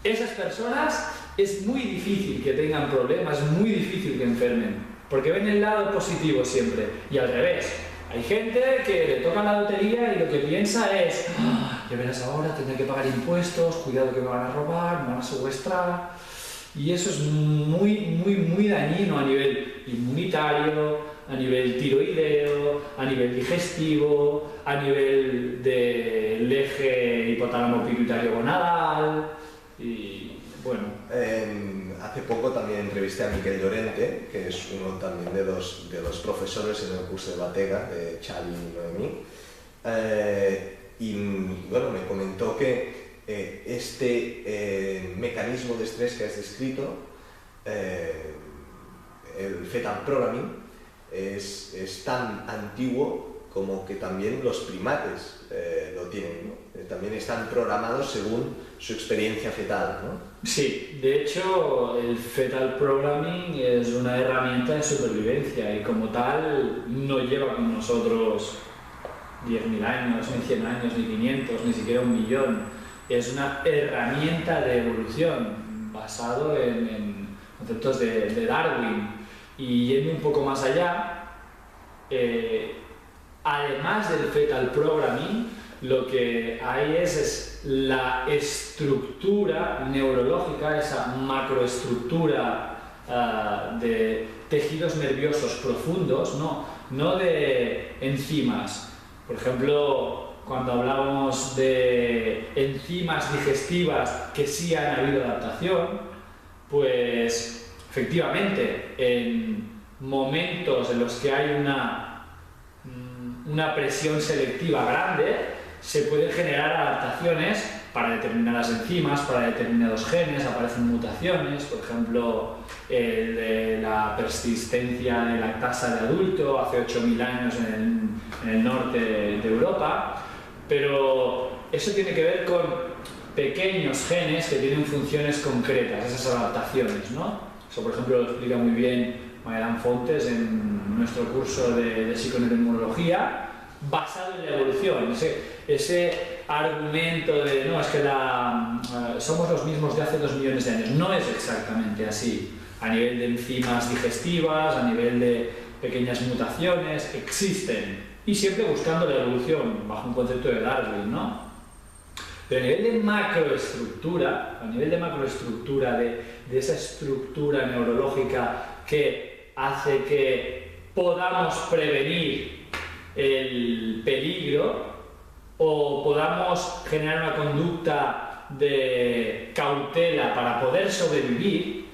Esas personas es muy difícil que tengan problemas, es muy difícil que enfermen, porque ven el lado positivo siempre, y al revés. Hay gente que le toca la lotería y lo que piensa es: ya verás ahora, tendré que pagar impuestos, cuidado que me van a robar, me van a secuestrar. Y eso es muy dañino a nivel inmunitario, a nivel tiroideo, a nivel digestivo, a nivel del eje hipotálamo pituitario gonadal. Y bueno. Hace poco también entrevisté a Miquel Llorente, que es uno también de los profesores en el curso de Batega, de Xavi y Noemí. Y bueno, me comentó que este mecanismo de estrés que has descrito, el fetal programming, es tan antiguo como que también los primates lo tienen, ¿no? También están programados según su experiencia fetal, ¿no? Sí, de hecho el fetal programming es una herramienta de supervivencia y como tal no lleva con nosotros 10.000 años, ni 100 años, ni 500, ni siquiera 1.000.000. Es una herramienta de evolución basado en conceptos de Darwin. Y yendo un poco más allá, además del fetal programming, lo que hay es la estructura neurológica, esa macroestructura de tejidos nerviosos profundos, no de enzimas. Por ejemplo, cuando hablamos de enzimas digestivas que sí han habido adaptación, pues efectivamente en momentos en los que hay una presión selectiva grande, se pueden generar adaptaciones para determinadas enzimas, para determinados genes, aparecen mutaciones, por ejemplo, la persistencia de lactasa de adulto hace 8.000 años en el norte de Europa, pero eso tiene que ver con pequeños genes que tienen funciones concretas, esas adaptaciones, ¿no? Eso, por ejemplo, lo explica muy bien Magalán Fontes en nuestro curso de psiconeuroinmunología, basado en la evolución. Ese argumento de no, es que somos los mismos de hace 2 millones de años, no es exactamente así. A nivel de enzimas digestivas, a nivel de pequeñas mutaciones, existen, y siempre buscando la evolución, bajo un concepto de Darwin, ¿no? Pero a nivel de macroestructura, de esa estructura neurológica que hace que podamos prevenir el peligro o podamos generar una conducta de cautela para poder sobrevivir,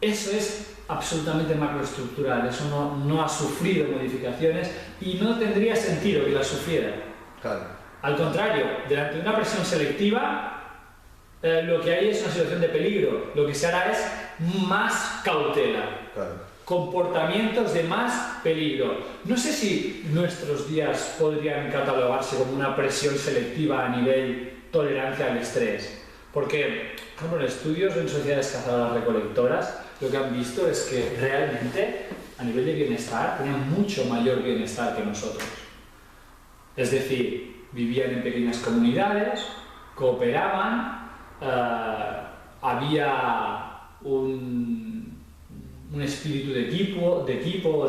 eso es absolutamente macroestructural, eso no ha sufrido modificaciones y no tendría sentido que la sufriera. Claro. Al contrario, delante de una presión selectiva, lo que hay es una situación de peligro, lo que se hará es más cautela. Claro. Comportamientos de más peligro. No sé si nuestros días podrían catalogarse como una presión selectiva a nivel tolerancia al estrés, porque, por ejemplo, en estudios en sociedades cazadoras-recolectoras, lo que han visto es que realmente, a nivel de bienestar, tenían mucho mayor bienestar que nosotros. Es decir, vivían en pequeñas comunidades, cooperaban, había un espíritu de equipo,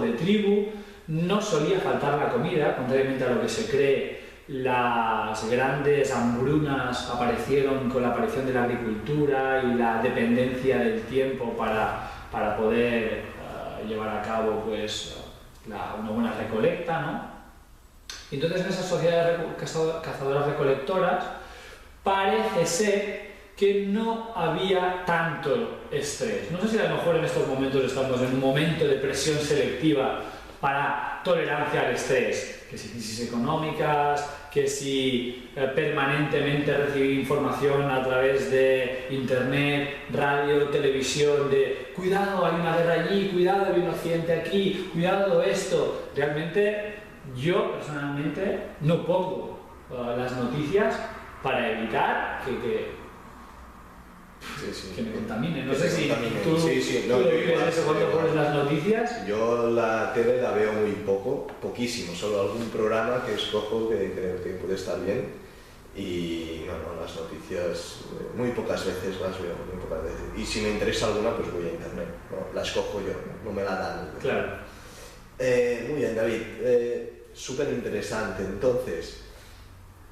de tribu, no solía faltar la comida, contrariamente a lo que se cree. Las grandes hambrunas aparecieron con la aparición de la agricultura y la dependencia del tiempo para poder llevar a cabo pues, una buena recolecta, ¿no? Entonces, en esas sociedades cazadoras-recolectoras parece ser que no había tanto estrés. No sé si a lo mejor en estos momentos estamos en un momento de presión selectiva para tolerancia al estrés, que si crisis económicas, que si permanentemente recibir información a través de internet, radio, televisión, de cuidado, hay una guerra allí, cuidado, hay un accidente aquí, cuidado esto. Realmente yo personalmente no pongo las noticias para evitar que me contamine. No sé si tú vives eso cuando pones las noticias. Yo la tele la veo muy poco, poquísimo, solo algún programa que escojo que creo que puede estar bien y no, las noticias muy pocas veces las veo, muy pocas veces. Y si me interesa alguna, pues voy a internet, ¿no? La escojo yo, no me la dan. Claro. Muy bien, David, súper interesante. Entonces,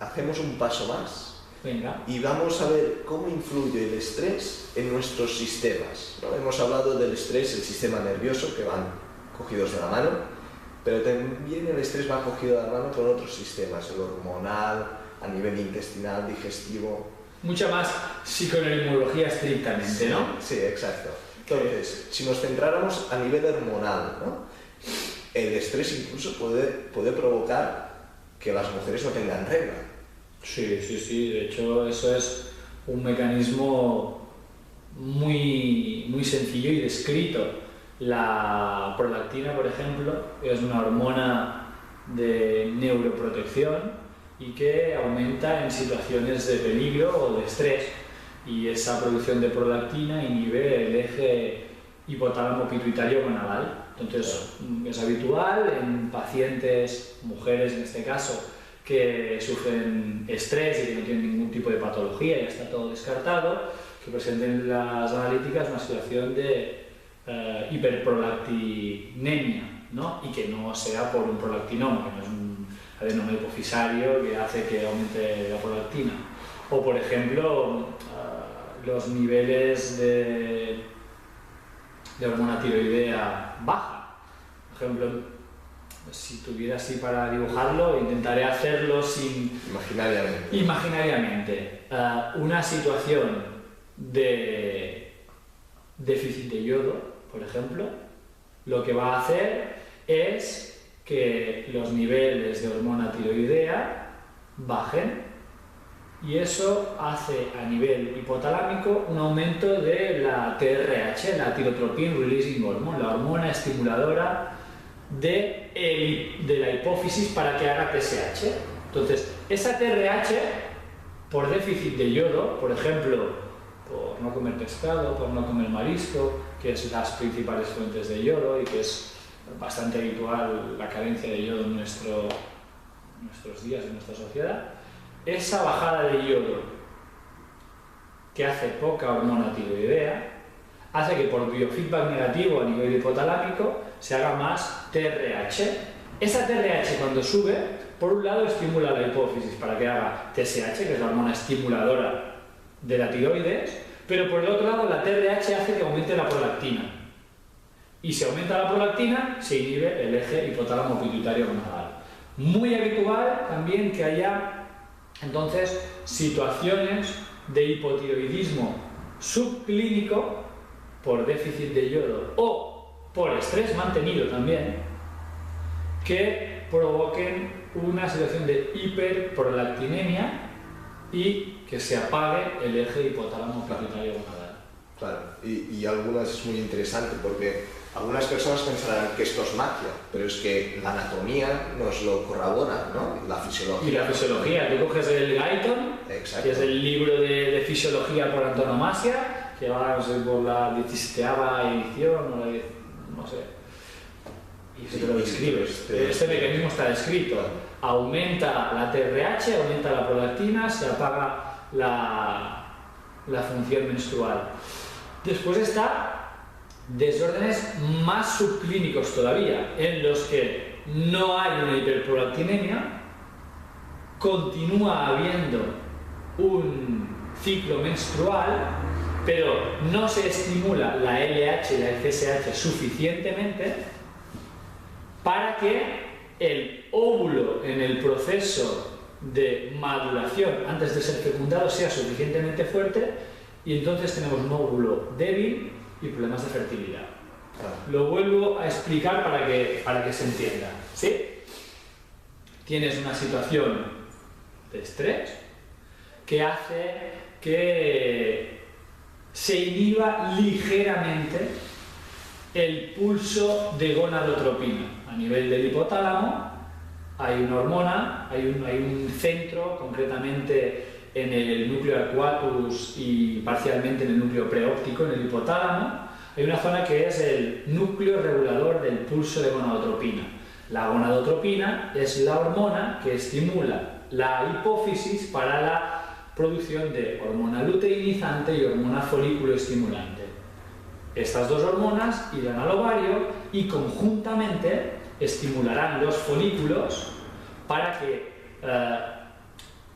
hacemos un paso más. Venga. Y vamos a ver cómo influye el estrés en nuestros sistemas, ¿no? Hemos hablado del estrés, el sistema nervioso, que van cogidos de la mano, pero también el estrés va cogido de la mano con otros sistemas, el hormonal, a nivel intestinal, digestivo. Mucha más psiconeuroinmunología estrictamente, ¿no? Sí, exacto. Entonces, si nos centráramos a nivel hormonal, ¿no? El estrés incluso puede provocar que las mujeres no tengan regla. Sí, de hecho eso es un mecanismo muy sencillo y descrito. La prolactina, por ejemplo, es una hormona de neuroprotección y que aumenta en situaciones de peligro o de estrés, y esa producción de prolactina inhibe el eje hipotálamo-pituitario gonadal. Entonces es habitual en pacientes, mujeres en este caso, que sufren estrés y que no tienen ningún tipo de patología, ya está todo descartado, que presenten las analíticas una situación de hiperprolactinemia, ¿no? Y que no sea por un prolactinoma, que no es un adenoma hipofisario que hace que aumente la prolactina. O, por ejemplo, los niveles de hormona tiroidea baja. Por ejemplo, si tuviera así para dibujarlo, intentaré hacerlo sin... Imaginariamente. Una situación de déficit de yodo, por ejemplo, lo que va a hacer es que los niveles de hormona tiroidea bajen, y eso hace a nivel hipotalámico un aumento de la TRH, la Tyrotropin Releasing Hormone, la hormona estimuladora de la hipófisis para que haga TSH. Entonces, esa TRH, por déficit de yodo, por ejemplo, por no comer pescado, por no comer marisco, que es las principales fuentes de yodo y que es bastante habitual la carencia de yodo en nuestros días, en nuestra sociedad, esa bajada de yodo que hace poca hormona tiroidea hace que por biofeedback negativo a nivel hipotalámico se haga más TRH. Esa TRH, cuando sube, por un lado estimula la hipófisis para que haga TSH, que es la hormona estimuladora de la tiroides, pero por el otro lado la TRH hace que aumente la prolactina. Y si aumenta la prolactina, se inhibe el eje hipotálamo pituitario gonadal. Muy habitual también que haya entonces situaciones de hipotiroidismo subclínico por déficit de yodo o por estrés mantenido también, que provoquen una situación de hiperprolactinemia y que se apague el eje hipotálamo pituitario gonadal. Claro, y algunas es muy interesante porque algunas personas pensarán que esto es magia, pero es que la anatomía nos lo corrobora, ¿no? La fisiología. Y la fisiología, tú coges el Guyton, exacto, que es el libro de fisiología por antonomasia, que va, no sé, por la 17ª edición, o no sé, y se te lo describes. Este mecanismo está descrito. Aumenta la TRH, aumenta la prolactina, se apaga la función menstrual. Después está desórdenes más subclínicos todavía, en los que no hay una hiperprolactinemia, continúa habiendo un ciclo menstrual, pero no se estimula la LH y la FSH suficientemente para que el óvulo en el proceso de maduración antes de ser fecundado sea suficientemente fuerte, y entonces tenemos un óvulo débil y problemas de fertilidad. Lo vuelvo a explicar para que se entienda, ¿sí? Tienes una situación de estrés que hace que se inhiba ligeramente el pulso de gonadotropina. A nivel del hipotálamo hay una hormona, hay un centro, concretamente en el núcleo arcuatus y parcialmente en el núcleo preóptico, en el hipotálamo, hay una zona que es el núcleo regulador del pulso de gonadotropina. La gonadotropina es la hormona que estimula la hipófisis para la producción de hormona luteinizante y hormona folículo estimulante. Estas dos hormonas irán al ovario y conjuntamente estimularán los folículos para que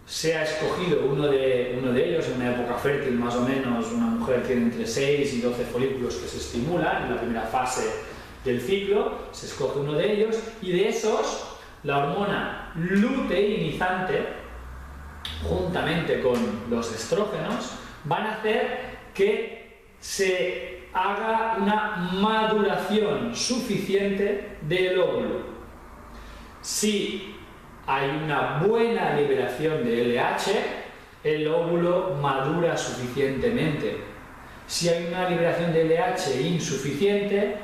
sea escogido uno de ellos en una época fértil, más o menos. Una mujer tiene entre 6 y 12 folículos que se estimulan en la primera fase del ciclo, se escoge uno de ellos, y de esos la hormona luteinizante, juntamente con los estrógenos, van a hacer que se haga una maduración suficiente del óvulo. Si hay una buena liberación de LH, el óvulo madura suficientemente. Si hay una liberación de LH insuficiente,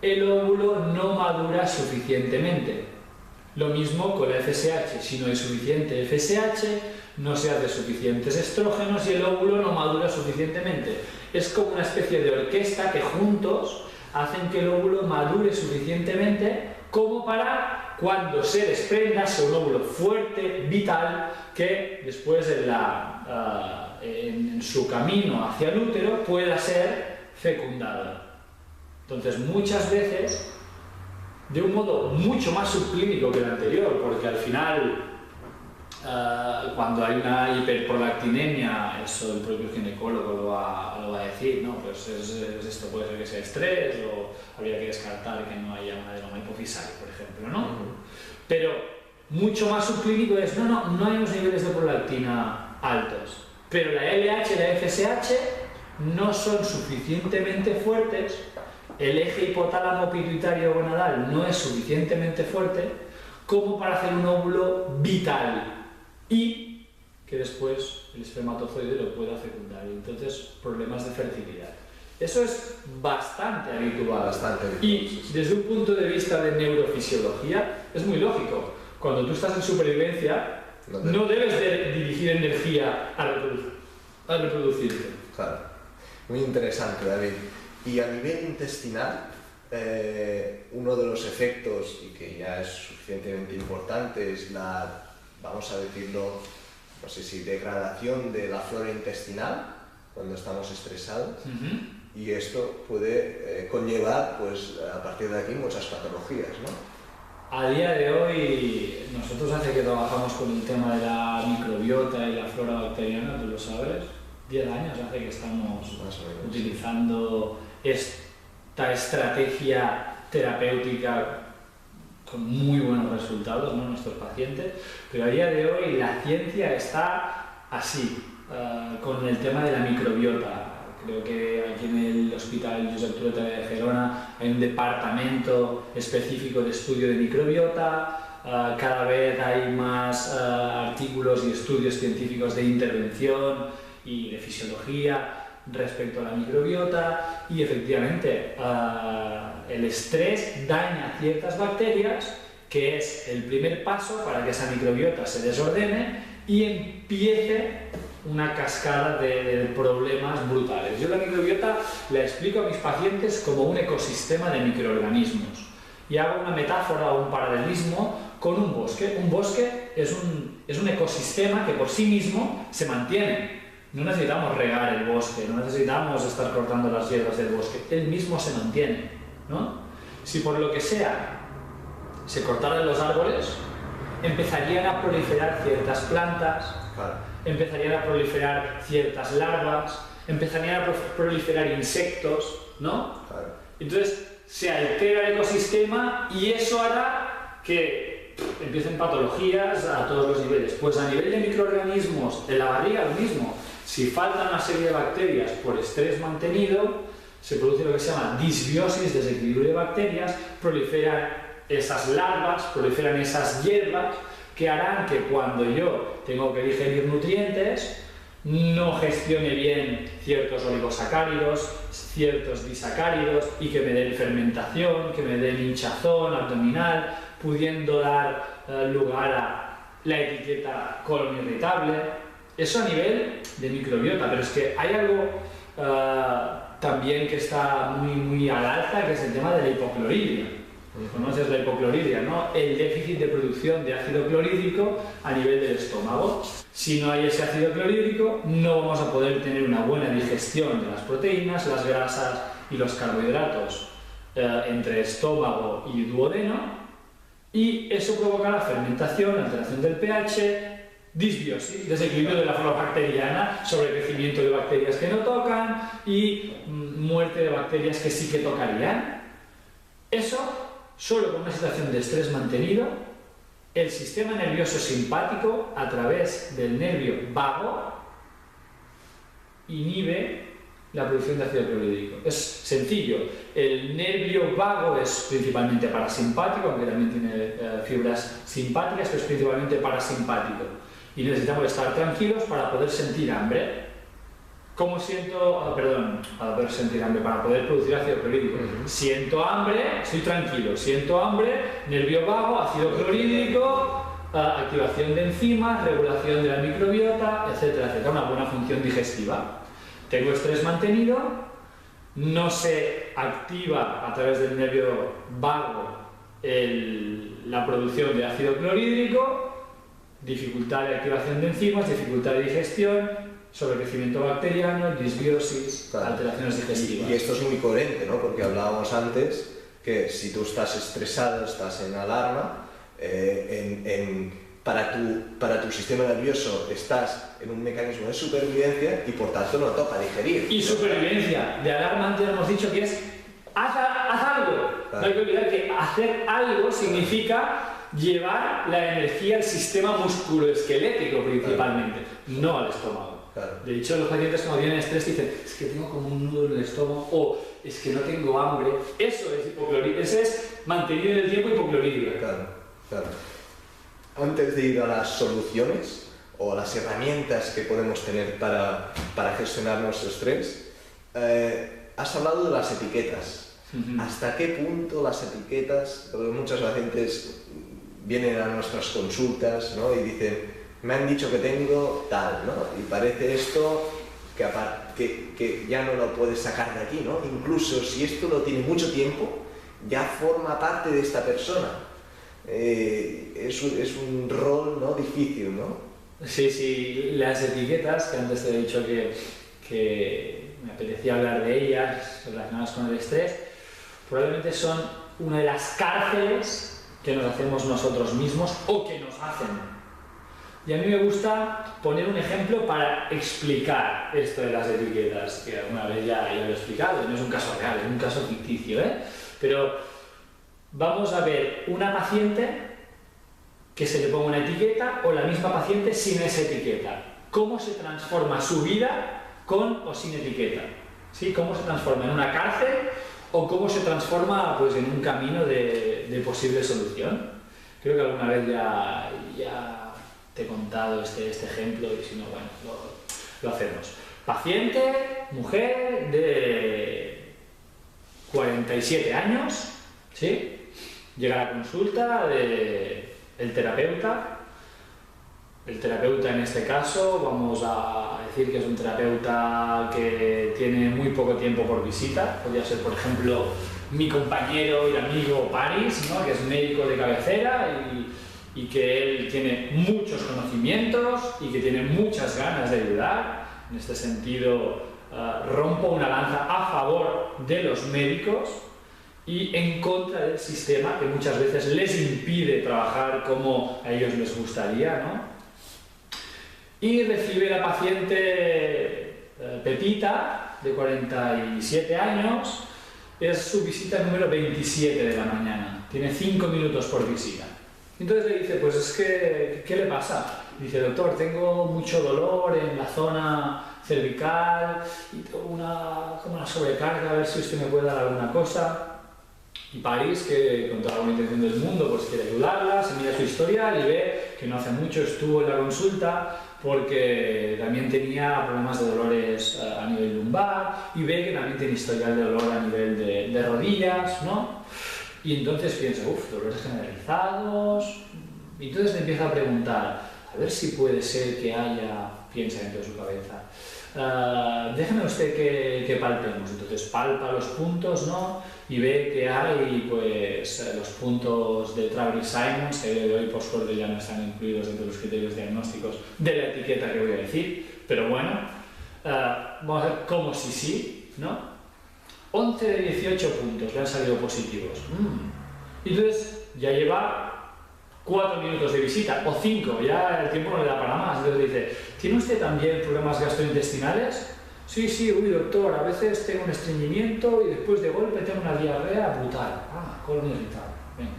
el óvulo no madura suficientemente. Lo mismo con la FSH. Si no hay suficiente FSH, no se hace suficientes estrógenos y el óvulo no madura suficientemente. Es como una especie de orquesta que juntos hacen que el óvulo madure suficientemente como para, cuando se desprenda, sea un óvulo fuerte, vital, que después en su camino hacia el útero pueda ser fecundado. Entonces, muchas veces, de un modo mucho más subclínico que el anterior, porque al final, cuando hay una hiperprolactinemia, eso el propio ginecólogo lo va a decir, ¿no? Pues esto puede ser que sea estrés, o habría que descartar que no haya un adenoma hipofisario, por ejemplo, ¿no? Pero mucho más subclínico es, no hay unos niveles de prolactina altos, pero la LH y la FSH no son suficientemente fuertes el eje hipotálamo pituitario gonadal no es suficientemente fuerte como para hacer un óvulo vital y que después el espermatozoide lo pueda fecundar. Y entonces, problemas de fertilidad. Eso es bastante habitual. Y desde un punto de vista de neurofisiología, es muy lógico. Cuando tú estás en supervivencia, no debes de dirigir energía a reproducirte. Claro. Muy interesante, David. Y a nivel intestinal, uno de los efectos, y que ya es suficientemente importante, es la, vamos a decirlo, no sé si degradación de la flora intestinal cuando estamos estresados. Y esto puede conllevar, pues, a partir de aquí, muchas patologías, ¿no? A día de hoy, nosotros hace que trabajamos con el tema de la microbiota y la flora bacteriana, tú lo sabes, 10 años hace que estamos utilizando esta estrategia terapéutica con muy buenos resultados, ¿no?, en nuestros pacientes, pero a día de hoy la ciencia está así, con el tema de la microbiota. Creo que aquí en el Hospital Josep Trueta de Gerona hay un departamento específico de estudio de microbiota, cada vez hay más artículos y estudios científicos de intervención y de fisiología respecto a la microbiota y efectivamente el estrés daña ciertas bacterias, que es el primer paso para que esa microbiota se desordene y empiece una cascada de problemas brutales. Yo la microbiota la explico a mis pacientes como un ecosistema de microorganismos y hago una metáfora o un paralelismo con un bosque. Un bosque es un ecosistema que por sí mismo se mantiene. No necesitamos regar el bosque, no necesitamos estar cortando las hierbas del bosque, él mismo se mantiene, ¿no? Si por lo que sea se cortaran los árboles, empezarían a proliferar ciertas plantas, empezarían a proliferar ciertas larvas, empezarían a proliferar insectos, ¿no? Entonces se altera el ecosistema y eso hará que empiecen patologías a todos los niveles. Pues a nivel de microorganismos, en la barriga lo mismo. Si falta una serie de bacterias por estrés mantenido, se produce lo que se llama disbiosis, desequilibrio de bacterias, proliferan esas larvas, proliferan esas hierbas, que harán que cuando yo tengo que digerir nutrientes, no gestione bien ciertos oligosacáridos, ciertos disacáridos y que me den fermentación, que me den hinchazón abdominal, pudiendo dar lugar a la etiqueta colon irritable. Eso a nivel de microbiota, pero es que hay algo también que está muy al alza, que es el tema de la hipocloridria. Conoces la hipocloridria, ¿no? El déficit de producción de ácido clorhídrico a nivel del estómago. Si no hay ese ácido clorhídrico, no vamos a poder tener una buena digestión de las proteínas, las grasas y los carbohidratos entre estómago y duodeno, y eso provocará fermentación, alteración del pH, disbiosis, desequilibrio de la flora bacteriana, sobrecrecimiento de bacterias que no tocan y muerte de bacterias que sí que tocarían. Eso solo con una situación de estrés mantenido, el sistema nervioso simpático, a través del nervio vago, inhibe la producción de ácido clorhídrico. Es sencillo, el nervio vago es principalmente parasimpático, aunque también tiene fibras simpáticas, pero es principalmente parasimpático. Y necesitamos estar tranquilos para poder sentir hambre. ¿Cómo siento, para poder sentir hambre, para poder producir ácido clorhídrico? Siento hambre, estoy tranquilo. Siento hambre, nervio vago, ácido clorhídrico, activación de enzimas, regulación de la microbiota, etcétera, etcétera. Una buena función digestiva. Tengo estrés mantenido, no se activa a través del nervio vago la producción de ácido clorhídrico, dificultad de activación de enzimas, dificultad de digestión, sobrecrecimiento bacteriano, disbiosis, alteraciones digestivas. Y esto es muy coherente, ¿no? Porque hablábamos antes que si tú estás estresado, estás en alarma, para tu sistema nervioso estás en un mecanismo de supervivencia y por tanto no toca digerir. Y supervivencia, de alarma antes hemos dicho que es haz algo. No hay que olvidar que hacer algo significa llevar la energía al sistema musculoesquelético principalmente, no al estómago. Claro. De hecho, los pacientes cuando tienen estrés dicen, es que tengo como un nudo en el estómago, o es que no tengo hambre. Eso es hipocloridria, ese es mantenido en el tiempo hipocloridria. Claro, claro. Antes de ir a las soluciones o a las herramientas que podemos tener para gestionar nuestro estrés, has hablado de las etiquetas. ¿Hasta qué punto las etiquetas? Porque muchas pacientes vienen a nuestras consultas, ¿no? Y dicen, me han dicho que tengo tal, ¿no? Y parece esto que ya no lo puedes sacar de aquí, ¿no? Incluso si esto no tiene mucho tiempo, ya forma parte de esta persona. Es un rol, ¿no? Difícil, ¿no? Sí, sí, las etiquetas, que antes te he dicho que me apetecía hablar de ellas relacionadas con el estrés, probablemente son una de las cárceles que nos hacemos nosotros mismos o que nos hacen. Y a mí me gusta poner un ejemplo para explicar esto de las etiquetas, que alguna vez ya lo he explicado, no es un caso real, es un caso ficticio, ¿eh? Pero vamos a ver una paciente que se le ponga una etiqueta o la misma paciente sin esa etiqueta. ¿Cómo se transforma su vida con o sin etiqueta? ¿Sí? ¿Cómo se transforma en una cárcel o cómo se transforma pues, en un camino de posible solución? Creo que alguna vez ya te he contado este ejemplo y si no, bueno, lo hacemos. Paciente, mujer de 47 años, ¿sí? Llega a la consulta del terapeuta. El terapeuta en este caso, vamos a decir que es un terapeuta que tiene muy poco tiempo por visita. Podría ser, por ejemplo, mi compañero y amigo Paris, ¿no? Que es médico de cabecera y que él tiene muchos conocimientos y que tiene muchas ganas de ayudar. En este sentido, rompo una lanza a favor de los médicos y en contra del sistema que muchas veces les impide trabajar como a ellos les gustaría, ¿no? Y recibe la paciente Pepita, de 47 años, es su visita número 27 de la mañana, tiene 5 minutos por visita. Entonces le dice, pues es que, ¿qué le pasa? Dice, doctor, tengo mucho dolor en la zona cervical y tengo como una sobrecarga, a ver si usted me puede dar alguna cosa. Y París, que con toda la buena intención del mundo, pues quiere ayudarla, se mira su historial y ve que no hace mucho estuvo en la consulta porque también tenía problemas de dolores a nivel lumbar y ve que también tiene historial de dolor a nivel de rodillas, ¿no? Y entonces piensa, dolores generalizados. Y entonces le empieza a preguntar, a ver si puede ser que piensa dentro de su cabeza, déjeme usted que palpemos. Entonces palpa los puntos, ¿no? Y ve que hay pues los puntos de Travers-Simons, que de hoy por suerte ya no están incluidos dentro de los criterios diagnósticos de la etiqueta que voy a decir, pero bueno, vamos a ver como si sí, ¿no? 11 de 18 puntos le han salido positivos. Y entonces ya lleva 4 minutos de visita, o 5, ya el tiempo no le da para más. Entonces dice, ¿tiene usted también problemas gastrointestinales? Sí, doctor, a veces tengo un estreñimiento y después de golpe tengo una diarrea brutal. Colon irritable. Venga.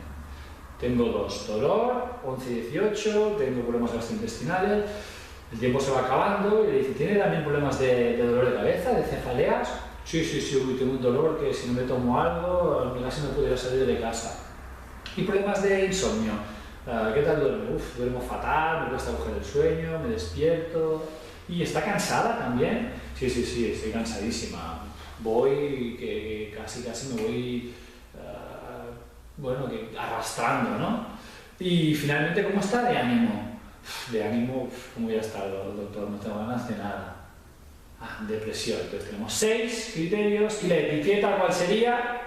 Tengo 2, dolor, 11 y 18, tengo problemas gastrointestinales. El tiempo se va acabando y le dice, ¿tiene también problemas de dolor de cabeza, de cefaleas? Sí, tengo un dolor que si no me tomo algo, casi no pudiera salir de casa. ¿Y problemas de insomnio? ¿Qué tal duerme? Duermo fatal, me cuesta coger el sueño, me despierto. ¿Y está cansada también? Sí, estoy cansadísima. Voy, que casi me voy, arrastrando, ¿no? Y finalmente, ¿cómo está de ánimo? De ánimo, ¿cómo voy a estar, doctor? No tengo ganas de nada. Depresión. Entonces tenemos 6 criterios y la etiqueta, ¿cuál sería?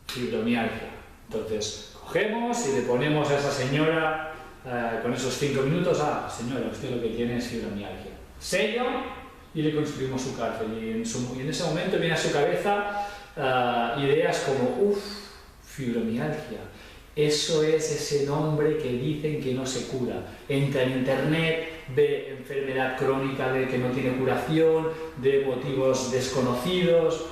Fibromialgia. Entonces cogemos y le ponemos a esa señora con esos 5 minutos, señora, usted lo que tiene es fibromialgia. Sello y le construimos su cárcel. Y en ese momento viene a su cabeza ideas como, fibromialgia. Eso es ese nombre que dicen que no se cura. Entra en internet, ve enfermedad crónica de que no tiene curación, de motivos desconocidos.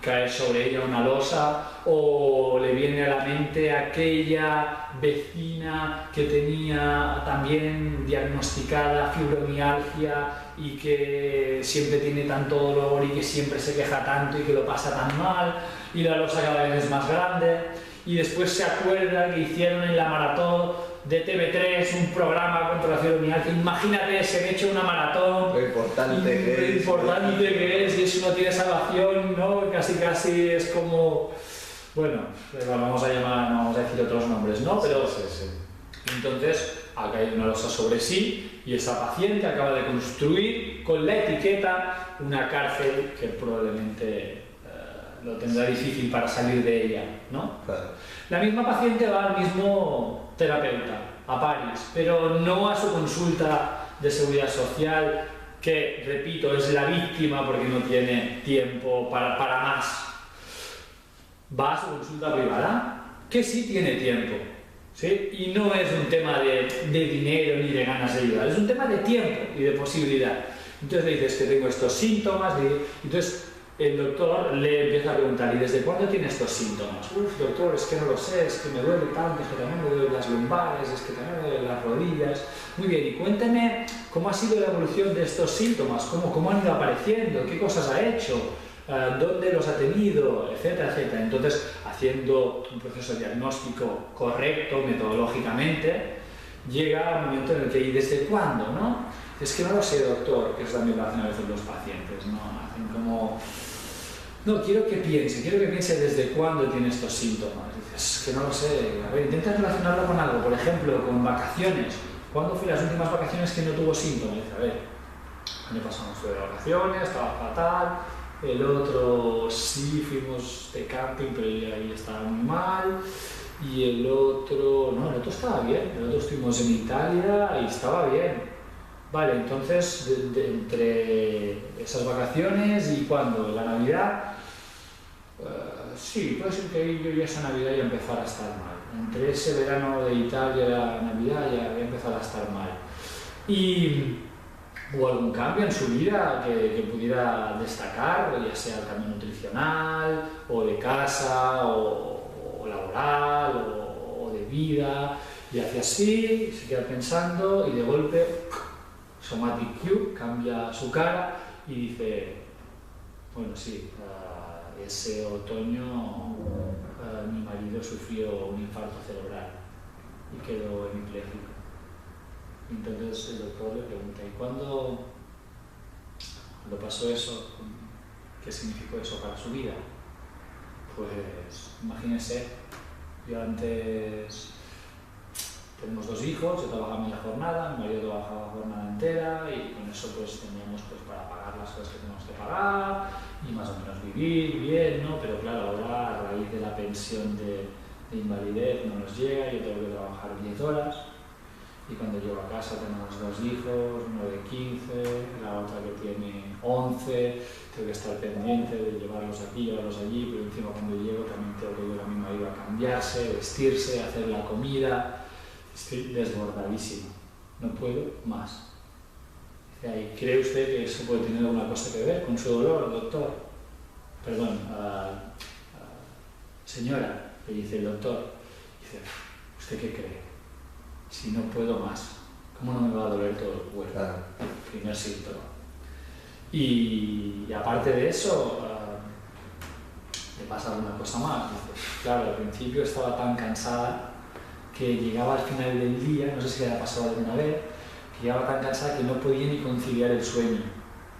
caer sobre ella una losa, o le viene a la mente aquella vecina que tenía también diagnosticada fibromialgia y que siempre tiene tanto dolor y que siempre se queja tanto y que lo pasa tan mal, y la losa cada vez es más grande, y después se acuerda que hicieron en la maratón de TV3 un programa contra la fibromialgia. Imagínate, se han hecho una maratón, lo importante que es, y eso no tiene salvación, ¿no? Casi es como, bueno, vamos a llamar, no vamos a decir otros nombres, ¿no? Pero sí. Entonces ha caído una losa sobre sí y esa paciente acaba de construir con la etiqueta una cárcel que probablemente lo tendrá difícil para salir de ella, ¿no? Claro. La misma paciente va al mismo terapeuta, a París, pero no a su consulta de seguridad social, que, repito, es la víctima porque no tiene tiempo para más. Va a su consulta privada, que sí tiene tiempo, ¿sí? Y no es un tema de dinero ni de ganas de ayudar, es un tema de tiempo y de posibilidad. Entonces le dices que tengo estos síntomas, entonces el doctor le empieza a preguntar, ¿y desde cuándo tiene estos síntomas? Doctor, es que no lo sé, es que me duele tanto, es que también me duelen las lumbares, es que también me duelen las rodillas. Muy bien, y cuénteme cómo ha sido la evolución de estos síntomas, cómo han ido apareciendo, qué cosas ha hecho, dónde los ha tenido, etcétera, etcétera. Entonces, haciendo un proceso diagnóstico correcto, metodológicamente, llega un momento en el que, ¿y desde cuándo, no? Es que no lo sé, doctor, que eso también lo hacen a veces los pacientes, ¿no? Hacen como... No, quiero que piense desde cuándo tiene estos síntomas. Dices, que no lo sé. A ver, intenta relacionarlo con algo, por ejemplo, con vacaciones. ¿Cuándo fue las últimas vacaciones que no tuvo síntomas? Dice, a ver, el año pasado fue de vacaciones, estaba fatal. El otro sí fuimos de camping, pero ahí estaba muy mal. Y el otro estaba bien. El otro estuvimos en Italia y estaba bien. Vale, entonces, entre esas vacaciones y cuando, la Navidad, sí, puede ser que yo ya esa Navidad ya empezara a estar mal. Entre ese verano de Italia y la Navidad ya voy a empezar a estar mal. Y hubo algún cambio en su vida que pudiera destacar, ya sea el cambio nutricional, o de casa, o laboral, o de vida, y hace así, se queda pensando y de golpe... Somatic Cue cambia su cara y dice, bueno, sí, ese otoño mi marido sufrió un infarto cerebral y quedó hemipléjico. Entonces el doctor le pregunta, ¿y cuándo pasó eso? ¿Qué significó eso para su vida? Pues imagínese, yo antes... Tenemos 2 hijos, yo trabajaba media jornada, mi marido trabajaba jornada entera y con eso pues teníamos pues, para pagar las cosas que tenemos que pagar y más o menos vivir bien, ¿no? Pero claro, ahora a raíz de la pensión de invalidez no nos llega, yo tengo que trabajar 10 horas y cuando llego a casa tenemos 2 hijos, uno de 15, la otra que tiene 11, tengo que estar pendiente de llevarlos aquí, llevarlos allí, pero encima cuando llego también tengo que ir a mi marido a cambiarse, vestirse, hacer la comida. Estoy desbordadísimo, no puedo más. ¿Y cree usted que eso puede tener alguna cosa que ver con su dolor, doctor? Perdón, señora, le dice el doctor. Dice, ¿usted qué cree? Si no puedo más, ¿cómo no me va a doler todo el cuerpo? Claro. Primer síntoma. Y aparte de eso, le pasa alguna cosa más. Dice, claro, al principio estaba tan cansada que llegaba al final del día, no sé si le ha pasado alguna vez, que llegaba tan cansada que no podía ni conciliar el sueño.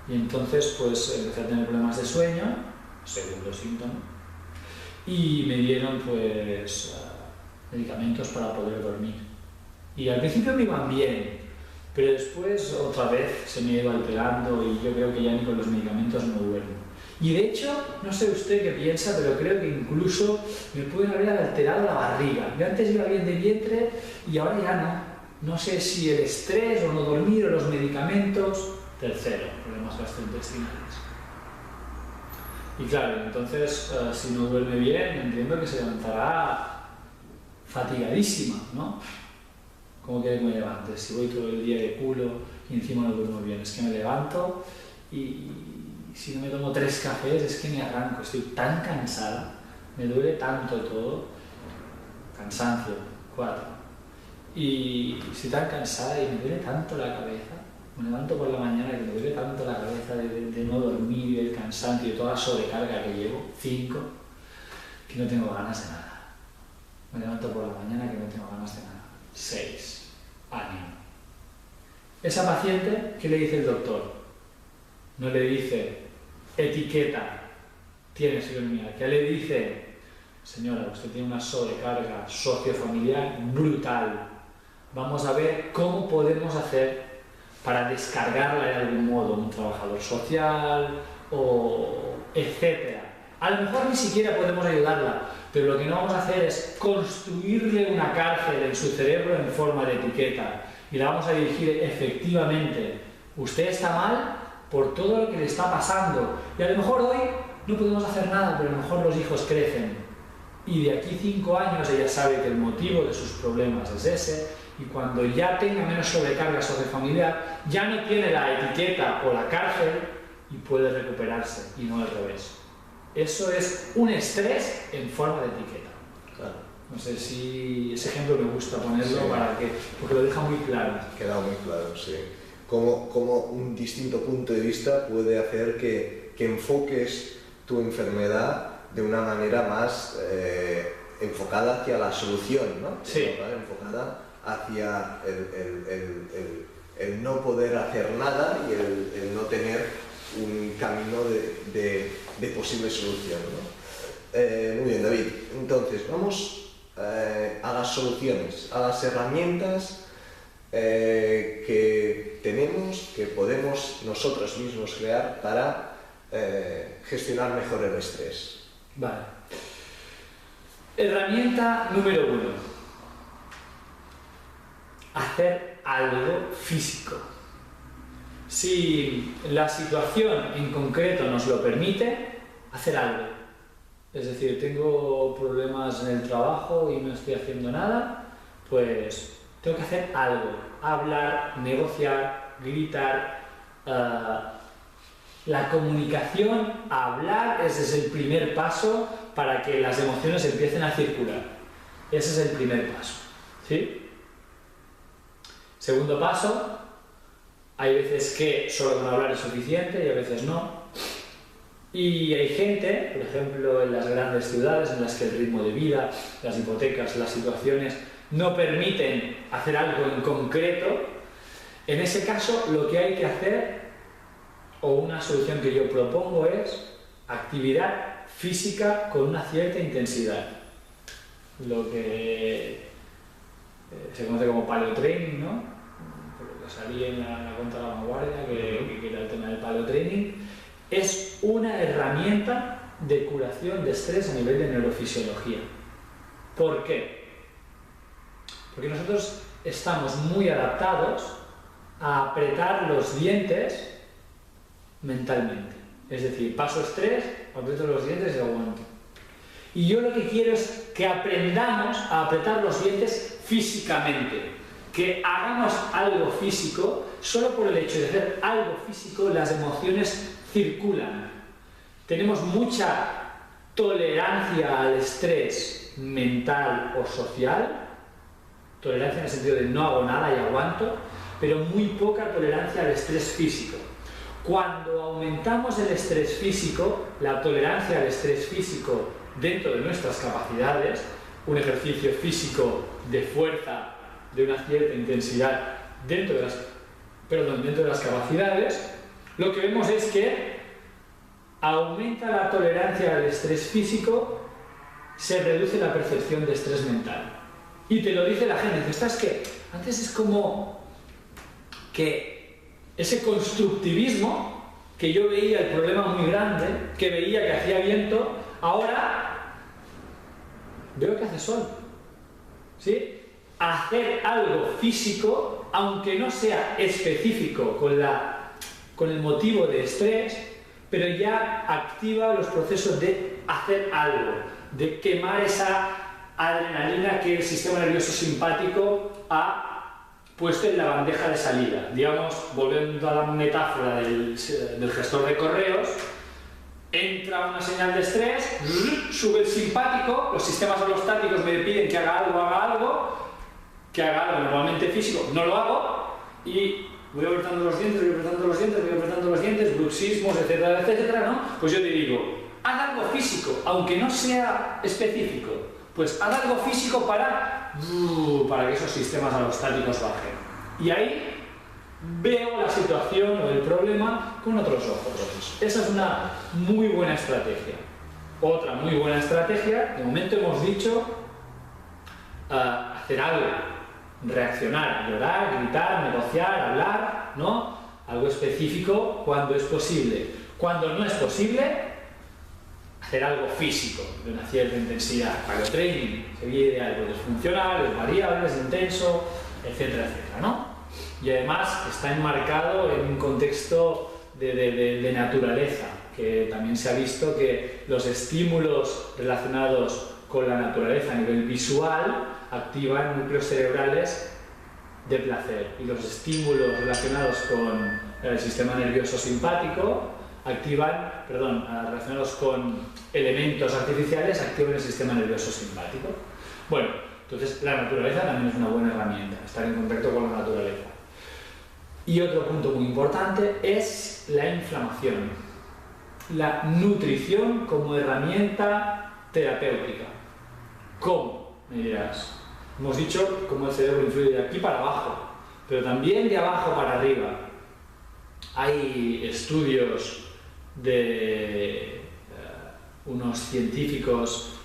Y entonces pues empecé a tener problemas de sueño, según los síntomas, y me dieron pues medicamentos para poder dormir. Y al principio me iban bien, pero después otra vez se me iba alterando y yo creo que ya ni con los medicamentos no duermo. Y de hecho, no sé usted qué piensa, pero creo que incluso me pueden haber alterado la barriga. Yo antes iba bien de vientre y ahora ya no. No sé si el estrés o no dormir o los medicamentos. Tercero, problemas gastrointestinales. Y claro, entonces, si no duerme bien, entiendo que se levantará fatigadísima, ¿no? ¿Cómo quiere que me levante? Si voy todo el día de culo y encima no duermo bien, es que me levanto y si no me tomo 3 cafés es que me arranco, estoy tan cansada, me duele tanto todo, cansancio, 4. Y estoy tan cansada y me duele tanto la cabeza, me levanto por la mañana y me duele tanto la cabeza de no dormir y del cansancio y toda la sobrecarga que llevo, 5, que no tengo ganas de nada. Me levanto por la mañana que no tengo ganas de nada. 6. Ánimo. Esa paciente, ¿qué le dice el doctor? No le dice, etiqueta, tiene pseudoanemia. ¿Qué le dice? Señora, usted tiene una sobrecarga sociofamiliar brutal. Vamos a ver cómo podemos hacer para descargarla de algún modo, un trabajador social o etcétera. A lo mejor ni siquiera podemos ayudarla, pero lo que no vamos a hacer es construirle una cárcel en su cerebro en forma de etiqueta y la vamos a dirigir efectivamente. Usted está mal por todo lo que le está pasando y a lo mejor hoy no podemos hacer nada, pero a lo mejor los hijos crecen y de aquí 5 años ella sabe que el motivo de sus problemas es ese y cuando ya tenga menos sobrecarga sociofamiliar ya no tiene la etiqueta o la cárcel y puede recuperarse y no al revés. Eso es un estrés en forma de etiqueta. Claro. No sé si ese ejemplo me gusta ponerlo porque lo deja muy claro. Queda muy claro, sí. Como un distinto punto de vista puede hacer que enfoques tu enfermedad de una manera más enfocada hacia la solución, ¿no? Sí. Enfocada hacia el no poder hacer nada y el no tener un camino de posible solución, ¿no? Muy bien, David. Entonces, vamos a las soluciones, a las herramientas que tenemos, que podemos nosotros mismos crear para gestionar mejor el estrés. Vale. Herramienta número 1. Hacer algo físico. Si la situación en concreto nos lo permite, hacer algo. Es decir, tengo problemas en el trabajo y no estoy haciendo nada, pues tengo que hacer algo. Hablar, negociar, gritar. La comunicación, hablar, ese es el primer paso para que las emociones empiecen a circular. Ese es el primer paso. ¿Sí? Segundo paso. Hay veces que solo con hablar es suficiente y a veces no. Y hay gente, por ejemplo, en las grandes ciudades en las que el ritmo de vida, las hipotecas, las situaciones no permiten hacer algo en concreto. En ese caso, lo que hay que hacer, o una solución que yo propongo, es actividad física con una cierta intensidad. Lo que se conoce como paleotraining, ¿no? Salí en la cuenta de La Vanguardia, que era el tema del paleotraining, es una herramienta de curación de estrés a nivel de neurofisiología. ¿Por qué? Porque nosotros estamos muy adaptados a apretar los dientes mentalmente. Es decir, paso estrés, aprieto los dientes y aguanto. Y yo lo que quiero es que aprendamos a apretar los dientes físicamente. Que hagamos algo físico, solo por el hecho de hacer algo físico las emociones circulan. Tenemos mucha tolerancia al estrés mental o social, tolerancia en el sentido de no hago nada y aguanto, pero muy poca tolerancia al estrés físico. Cuando aumentamos el estrés físico, la tolerancia al estrés físico dentro de nuestras capacidades, un ejercicio físico de fuerza de una cierta intensidad dentro de las capacidades, lo que vemos es que aumenta la tolerancia al estrés físico, se reduce la percepción de estrés mental. Y te lo dice la gente, dice, ¿estás qué? Antes es como que ese constructivismo, que yo veía el problema muy grande, que veía que hacía viento, ahora veo que hace sol. ¿Sí? Hacer algo físico, aunque no sea específico con el motivo de estrés, pero ya activa los procesos de hacer algo, de quemar esa adrenalina que el sistema nervioso simpático ha puesto en la bandeja de salida. Digamos, volviendo a la metáfora del gestor de correos, entra una señal de estrés, sube el simpático, los sistemas alostáticos me piden que haga algo normalmente físico, no lo hago, y voy apretando los dientes, bruxismos, etcétera, etcétera, ¿no? Pues yo te digo, haz algo físico, aunque no sea específico, pues haz algo físico para que esos sistemas alostáticos bajen. Y ahí veo la situación o el problema con otros ojos. Esa es una muy buena estrategia. Otra muy buena estrategia, de momento hemos dicho, hacer algo, reaccionar, llorar, gritar, negociar, hablar, ¿no? Algo específico cuando es posible. Cuando no es posible, hacer algo físico de una cierta intensidad. Training se viene de algo disfuncional, es variable, es intenso, etcétera, etcétera, ¿no? Y además está enmarcado en un contexto de naturaleza, que también se ha visto que los estímulos relacionados con la naturaleza a nivel visual activan núcleos cerebrales de placer, y los estímulos relacionados con el sistema nervioso simpático relacionados con elementos artificiales activan el sistema nervioso simpático. Bueno, entonces la naturaleza también es una buena herramienta, estar en contacto con la naturaleza. Y otro punto muy importante es la inflamación, la nutrición como herramienta terapéutica. ¿Cómo? Me dirás. Hemos dicho cómo el cerebro influye de aquí para abajo, pero también de abajo para arriba. Hay estudios de unos científicos,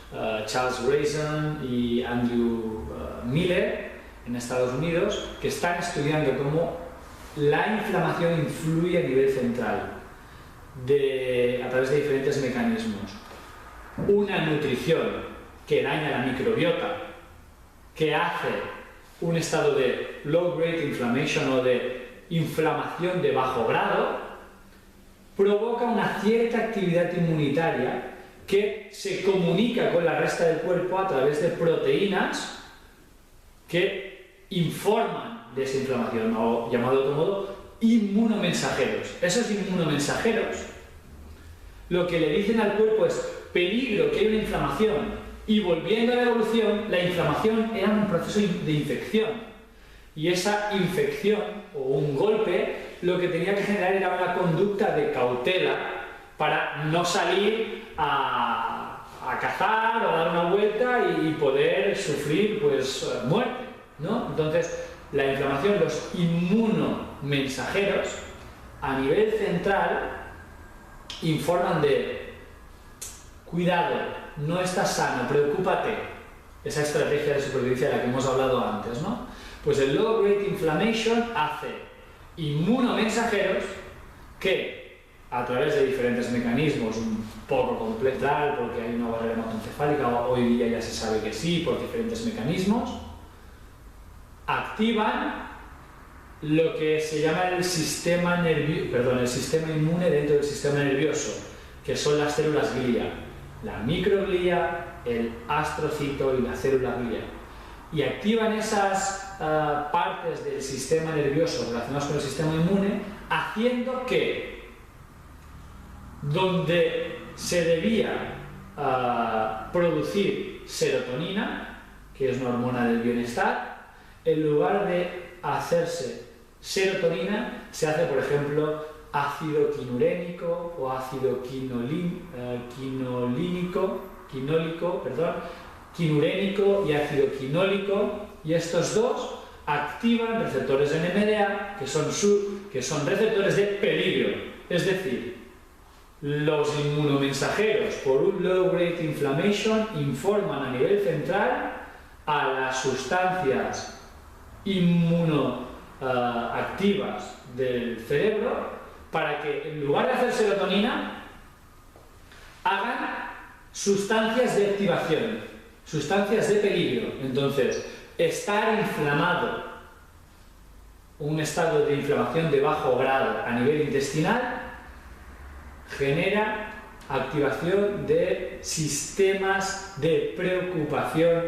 Charles Rayson y Andrew Miller, en Estados Unidos, que están estudiando cómo la inflamación influye a nivel central a través de diferentes mecanismos. Una nutrición que daña la microbiota, que hace un estado de low grade inflammation o de inflamación de bajo grado, provoca una cierta actividad inmunitaria que se comunica con la resta del cuerpo a través de proteínas que informan de esa inflamación, o llamado de otro modo, inmunomensajeros. Esos inmunomensajeros lo que le dicen al cuerpo es peligro, que hay una inflamación, y volviendo a la evolución, la inflamación era un proceso de infección, y esa infección o un golpe lo que tenía que generar era una conducta de cautela para no salir a cazar o a dar una vuelta y poder sufrir muerte, ¿no? Entonces la inflamación, los inmunomensajeros a nivel central informan de cuidado, no estás sano, preocúpate, esa estrategia de supervivencia de la que hemos hablado antes, ¿no? Pues el low grade inflammation hace inmunomensajeros que a través de diferentes mecanismos un poco complejos, porque hay una barrera hematoencefálica, hoy día ya se sabe que sí, por diferentes mecanismos, activan lo que se llama el sistema inmune dentro del sistema nervioso, que son las células glía, la microglía, el astrocito y la célula glía, y activan esas partes del sistema nervioso relacionadas con el sistema inmune, haciendo que donde se debía producir serotonina, que es una hormona del bienestar, en lugar de hacerse serotonina, se hace, por ejemplo, ácido quinurénico o ácido quinurénico y ácido quinólico, y estos dos activan receptores NMDA que son receptores de peligro, es decir, los inmunomensajeros por un low grade inflammation informan a nivel central a las sustancias inmunoactivas del cerebro para que en lugar de hacer serotonina hagan sustancias de activación, sustancias de peligro. Entonces, estar inflamado, un estado de inflamación de bajo grado a nivel intestinal, genera activación de sistemas de preocupación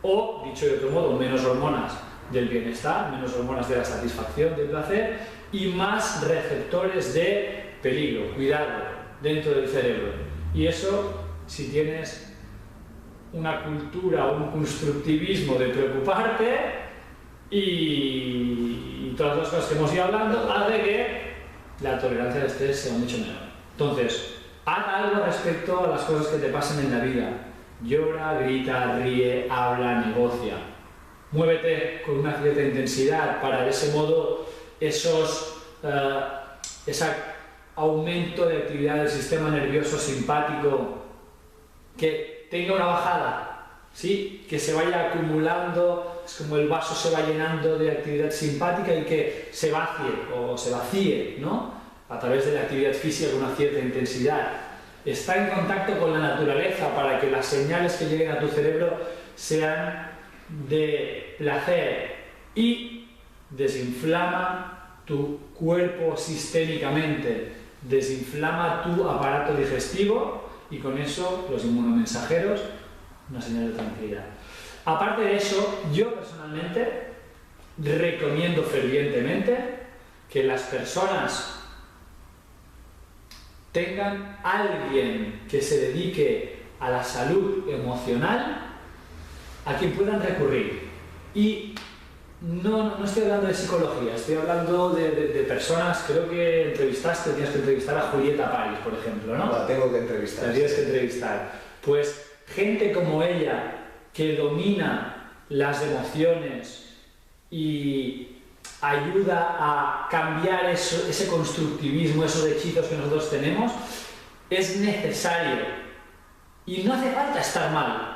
o, dicho de otro modo, menos hormonas del bienestar, menos hormonas de la satisfacción, del placer, y más receptores de peligro, cuidado, dentro del cerebro. Y eso, si tienes una cultura o un constructivismo de preocuparte y todas las cosas que hemos ido hablando, hace que la tolerancia al estrés sea mucho menor. Entonces, haz algo respecto a las cosas que te pasen en la vida. Llora, grita, ríe, habla, negocia. Muévete con una cierta intensidad para de ese modo ese aumento de actividad del sistema nervioso simpático que tenga una bajada, ¿sí? Que se vaya acumulando, es como el vaso se va llenando de actividad simpática y que se vacíe, ¿no? A través de la actividad física con una cierta intensidad. Está en contacto con la naturaleza para que las señales que lleguen a tu cerebro sean de placer y desinflama tu cuerpo sistémicamente, desinflama tu aparato digestivo y con eso los inmunomensajeros, una señal de tranquilidad. Aparte de eso, yo personalmente recomiendo fervientemente que las personas tengan alguien que se dedique a la salud emocional a quien puedan recurrir. Y no estoy hablando de psicología, estoy hablando de personas. Creo que tienes que entrevistar a Julieta París, por ejemplo, ¿no? La tengo que entrevistar. La tienes que entrevistar. Pues gente como ella, que domina las emociones y ayuda a cambiar ese constructivismo, esos hechizos que nosotros tenemos, es necesario. Y no hace falta estar mal.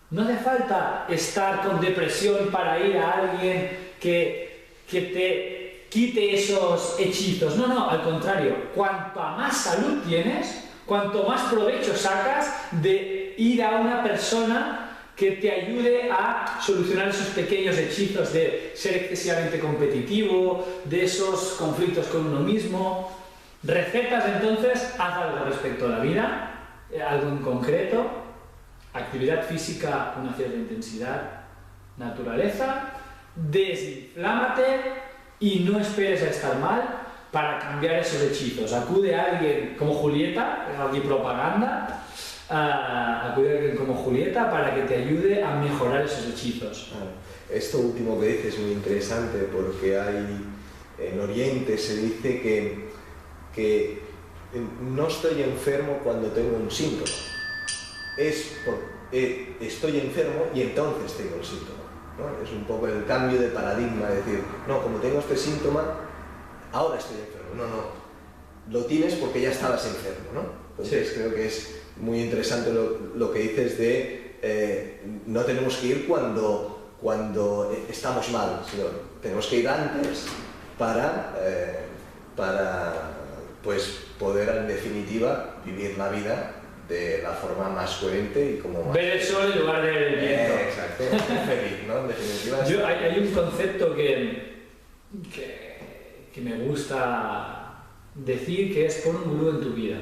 No hace falta estar con depresión para ir a alguien que te quite esos hechizos. No, al contrario. Cuanto más salud tienes, cuanto más provecho sacas de ir a una persona que te ayude a solucionar esos pequeños hechizos de ser excesivamente competitivo, de esos conflictos con uno mismo. Recetas, entonces, haz algo respecto a la vida, algo en concreto. Actividad física con una cierta intensidad, naturaleza, desinflámate y no esperes a estar mal para cambiar esos hechizos. Acude a alguien como Julieta, aquí propaganda, acude a alguien como Julieta para que te ayude a mejorar esos hechizos. Esto último que dices es muy interesante porque en Oriente se dice que no estoy enfermo cuando tengo un síntoma. Estoy enfermo y entonces tengo el síntoma, ¿no? Es un poco el cambio de paradigma, es decir, no, como tengo este síntoma, ahora estoy enfermo. No, lo tienes porque ya estabas enfermo, ¿no? Entonces creo que es muy interesante lo que dices de no tenemos que ir cuando estamos mal, sino tenemos que ir antes para pues poder en definitiva vivir la vida de la forma más coherente y como más... Ver el sol en lugar del viento. Exacto, feliz, ¿no? En definitiva... Hay un concepto que me gusta decir, que es pon un gurú en tu vida.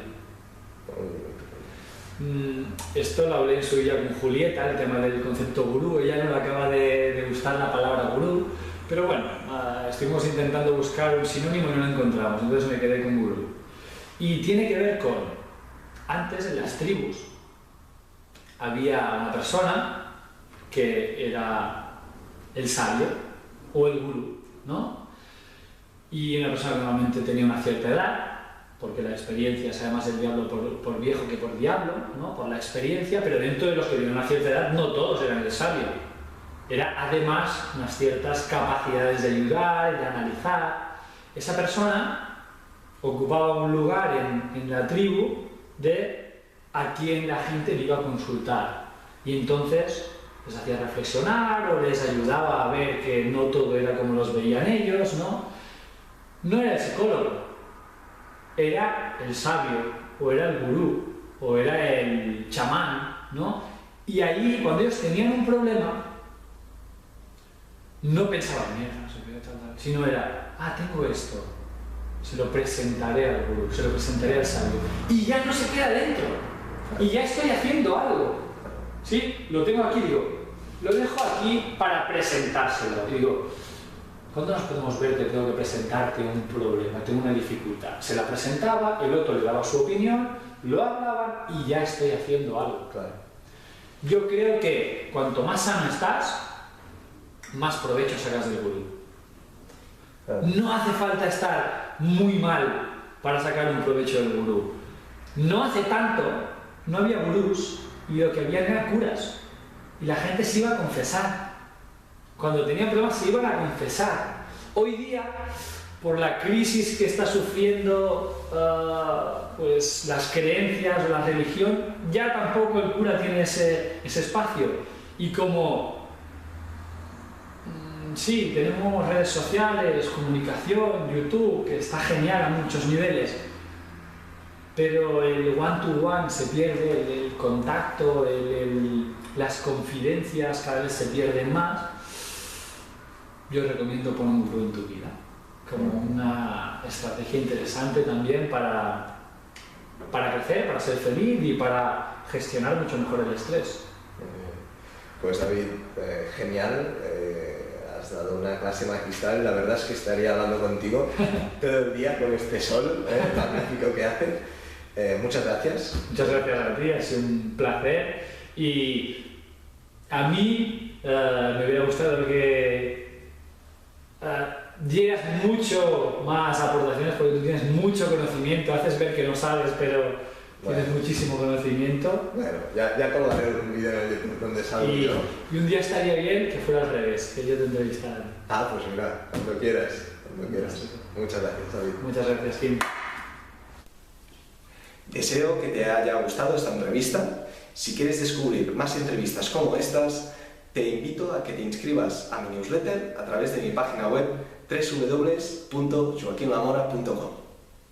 Esto lo hablé en su día con Julieta, el tema del concepto gurú. Ella no le acaba de gustar la palabra gurú, pero bueno, estuvimos intentando buscar un sinónimo y no lo encontramos, entonces me quedé con gurú. Y tiene que ver con... Antes, en las tribus, había una persona que era el sabio o el gurú, ¿no? Y una persona que normalmente tenía una cierta edad, porque la experiencia sabe más del diablo por viejo que por diablo, ¿no? Por la experiencia, pero dentro de los que tenían una cierta edad, no todos eran el sabio. Era además unas ciertas capacidades de ayudar, de analizar. Esa persona ocupaba un lugar en la tribu de a quien la gente le iba a consultar, y entonces les hacía reflexionar o les ayudaba a ver que no todo era como los veían ellos, ¿no? No era el psicólogo, era el sabio, o era el gurú, o era el chamán, ¿no? Y allí, cuando ellos tenían un problema, no pensaban en mierda, sino era, tengo esto, se lo presentaré al gurú, se lo presentaré al sabio. Y ya no se queda dentro. Y ya estoy haciendo algo. ¿Sí? Lo tengo aquí, digo, lo dejo aquí para presentárselo. Y digo, ¿cuándo nos podemos ver que tengo que presentarte un problema, tengo una dificultad? Se la presentaba, el otro le daba su opinión, lo hablaban y ya estoy haciendo algo. Claro. Yo creo que cuanto más sano estás, más provecho sacas del gurú. Claro. No hace falta estar muy mal para sacar un provecho del gurú. No hace tanto, no había gurús y lo que había eran curas. Y la gente se iba a confesar. Cuando tenían problemas se iban a confesar. Hoy día, por la crisis que está sufriendo pues las creencias o la religión, ya tampoco el cura tiene ese espacio. Y como sí, tenemos redes sociales, comunicación, YouTube, que está genial a muchos niveles, pero el one-to-one se pierde, el contacto, las confidencias cada vez se pierden más. Yo recomiendo poner un gurú en tu vida como una estrategia interesante también para crecer, para ser feliz y para gestionar mucho mejor el estrés. Pues David, genial, has dado una clase magistral. La verdad es que estaría hablando contigo todo el día con este sol magnífico que hace. Muchas gracias. Muchas gracias a ti, ha sido un placer y a mí me hubiera gustado que dieras mucho más aportaciones porque tú tienes mucho conocimiento, haces ver que no sabes, pero tienes muchísimo conocimiento. Bueno, ya colgaré un vídeo en el YouTube donde salgo yo. Y un día estaría bien que fuera al revés, que yo te entrevistara. Ah, pues mira, cuando quieras, cuando quieras. Muchas gracias, David. Muchas gracias, Kim. Deseo que te haya gustado esta entrevista. Si quieres descubrir más entrevistas como estas, te invito a que te inscribas a mi newsletter a través de mi página web www.joaquinlamora.com.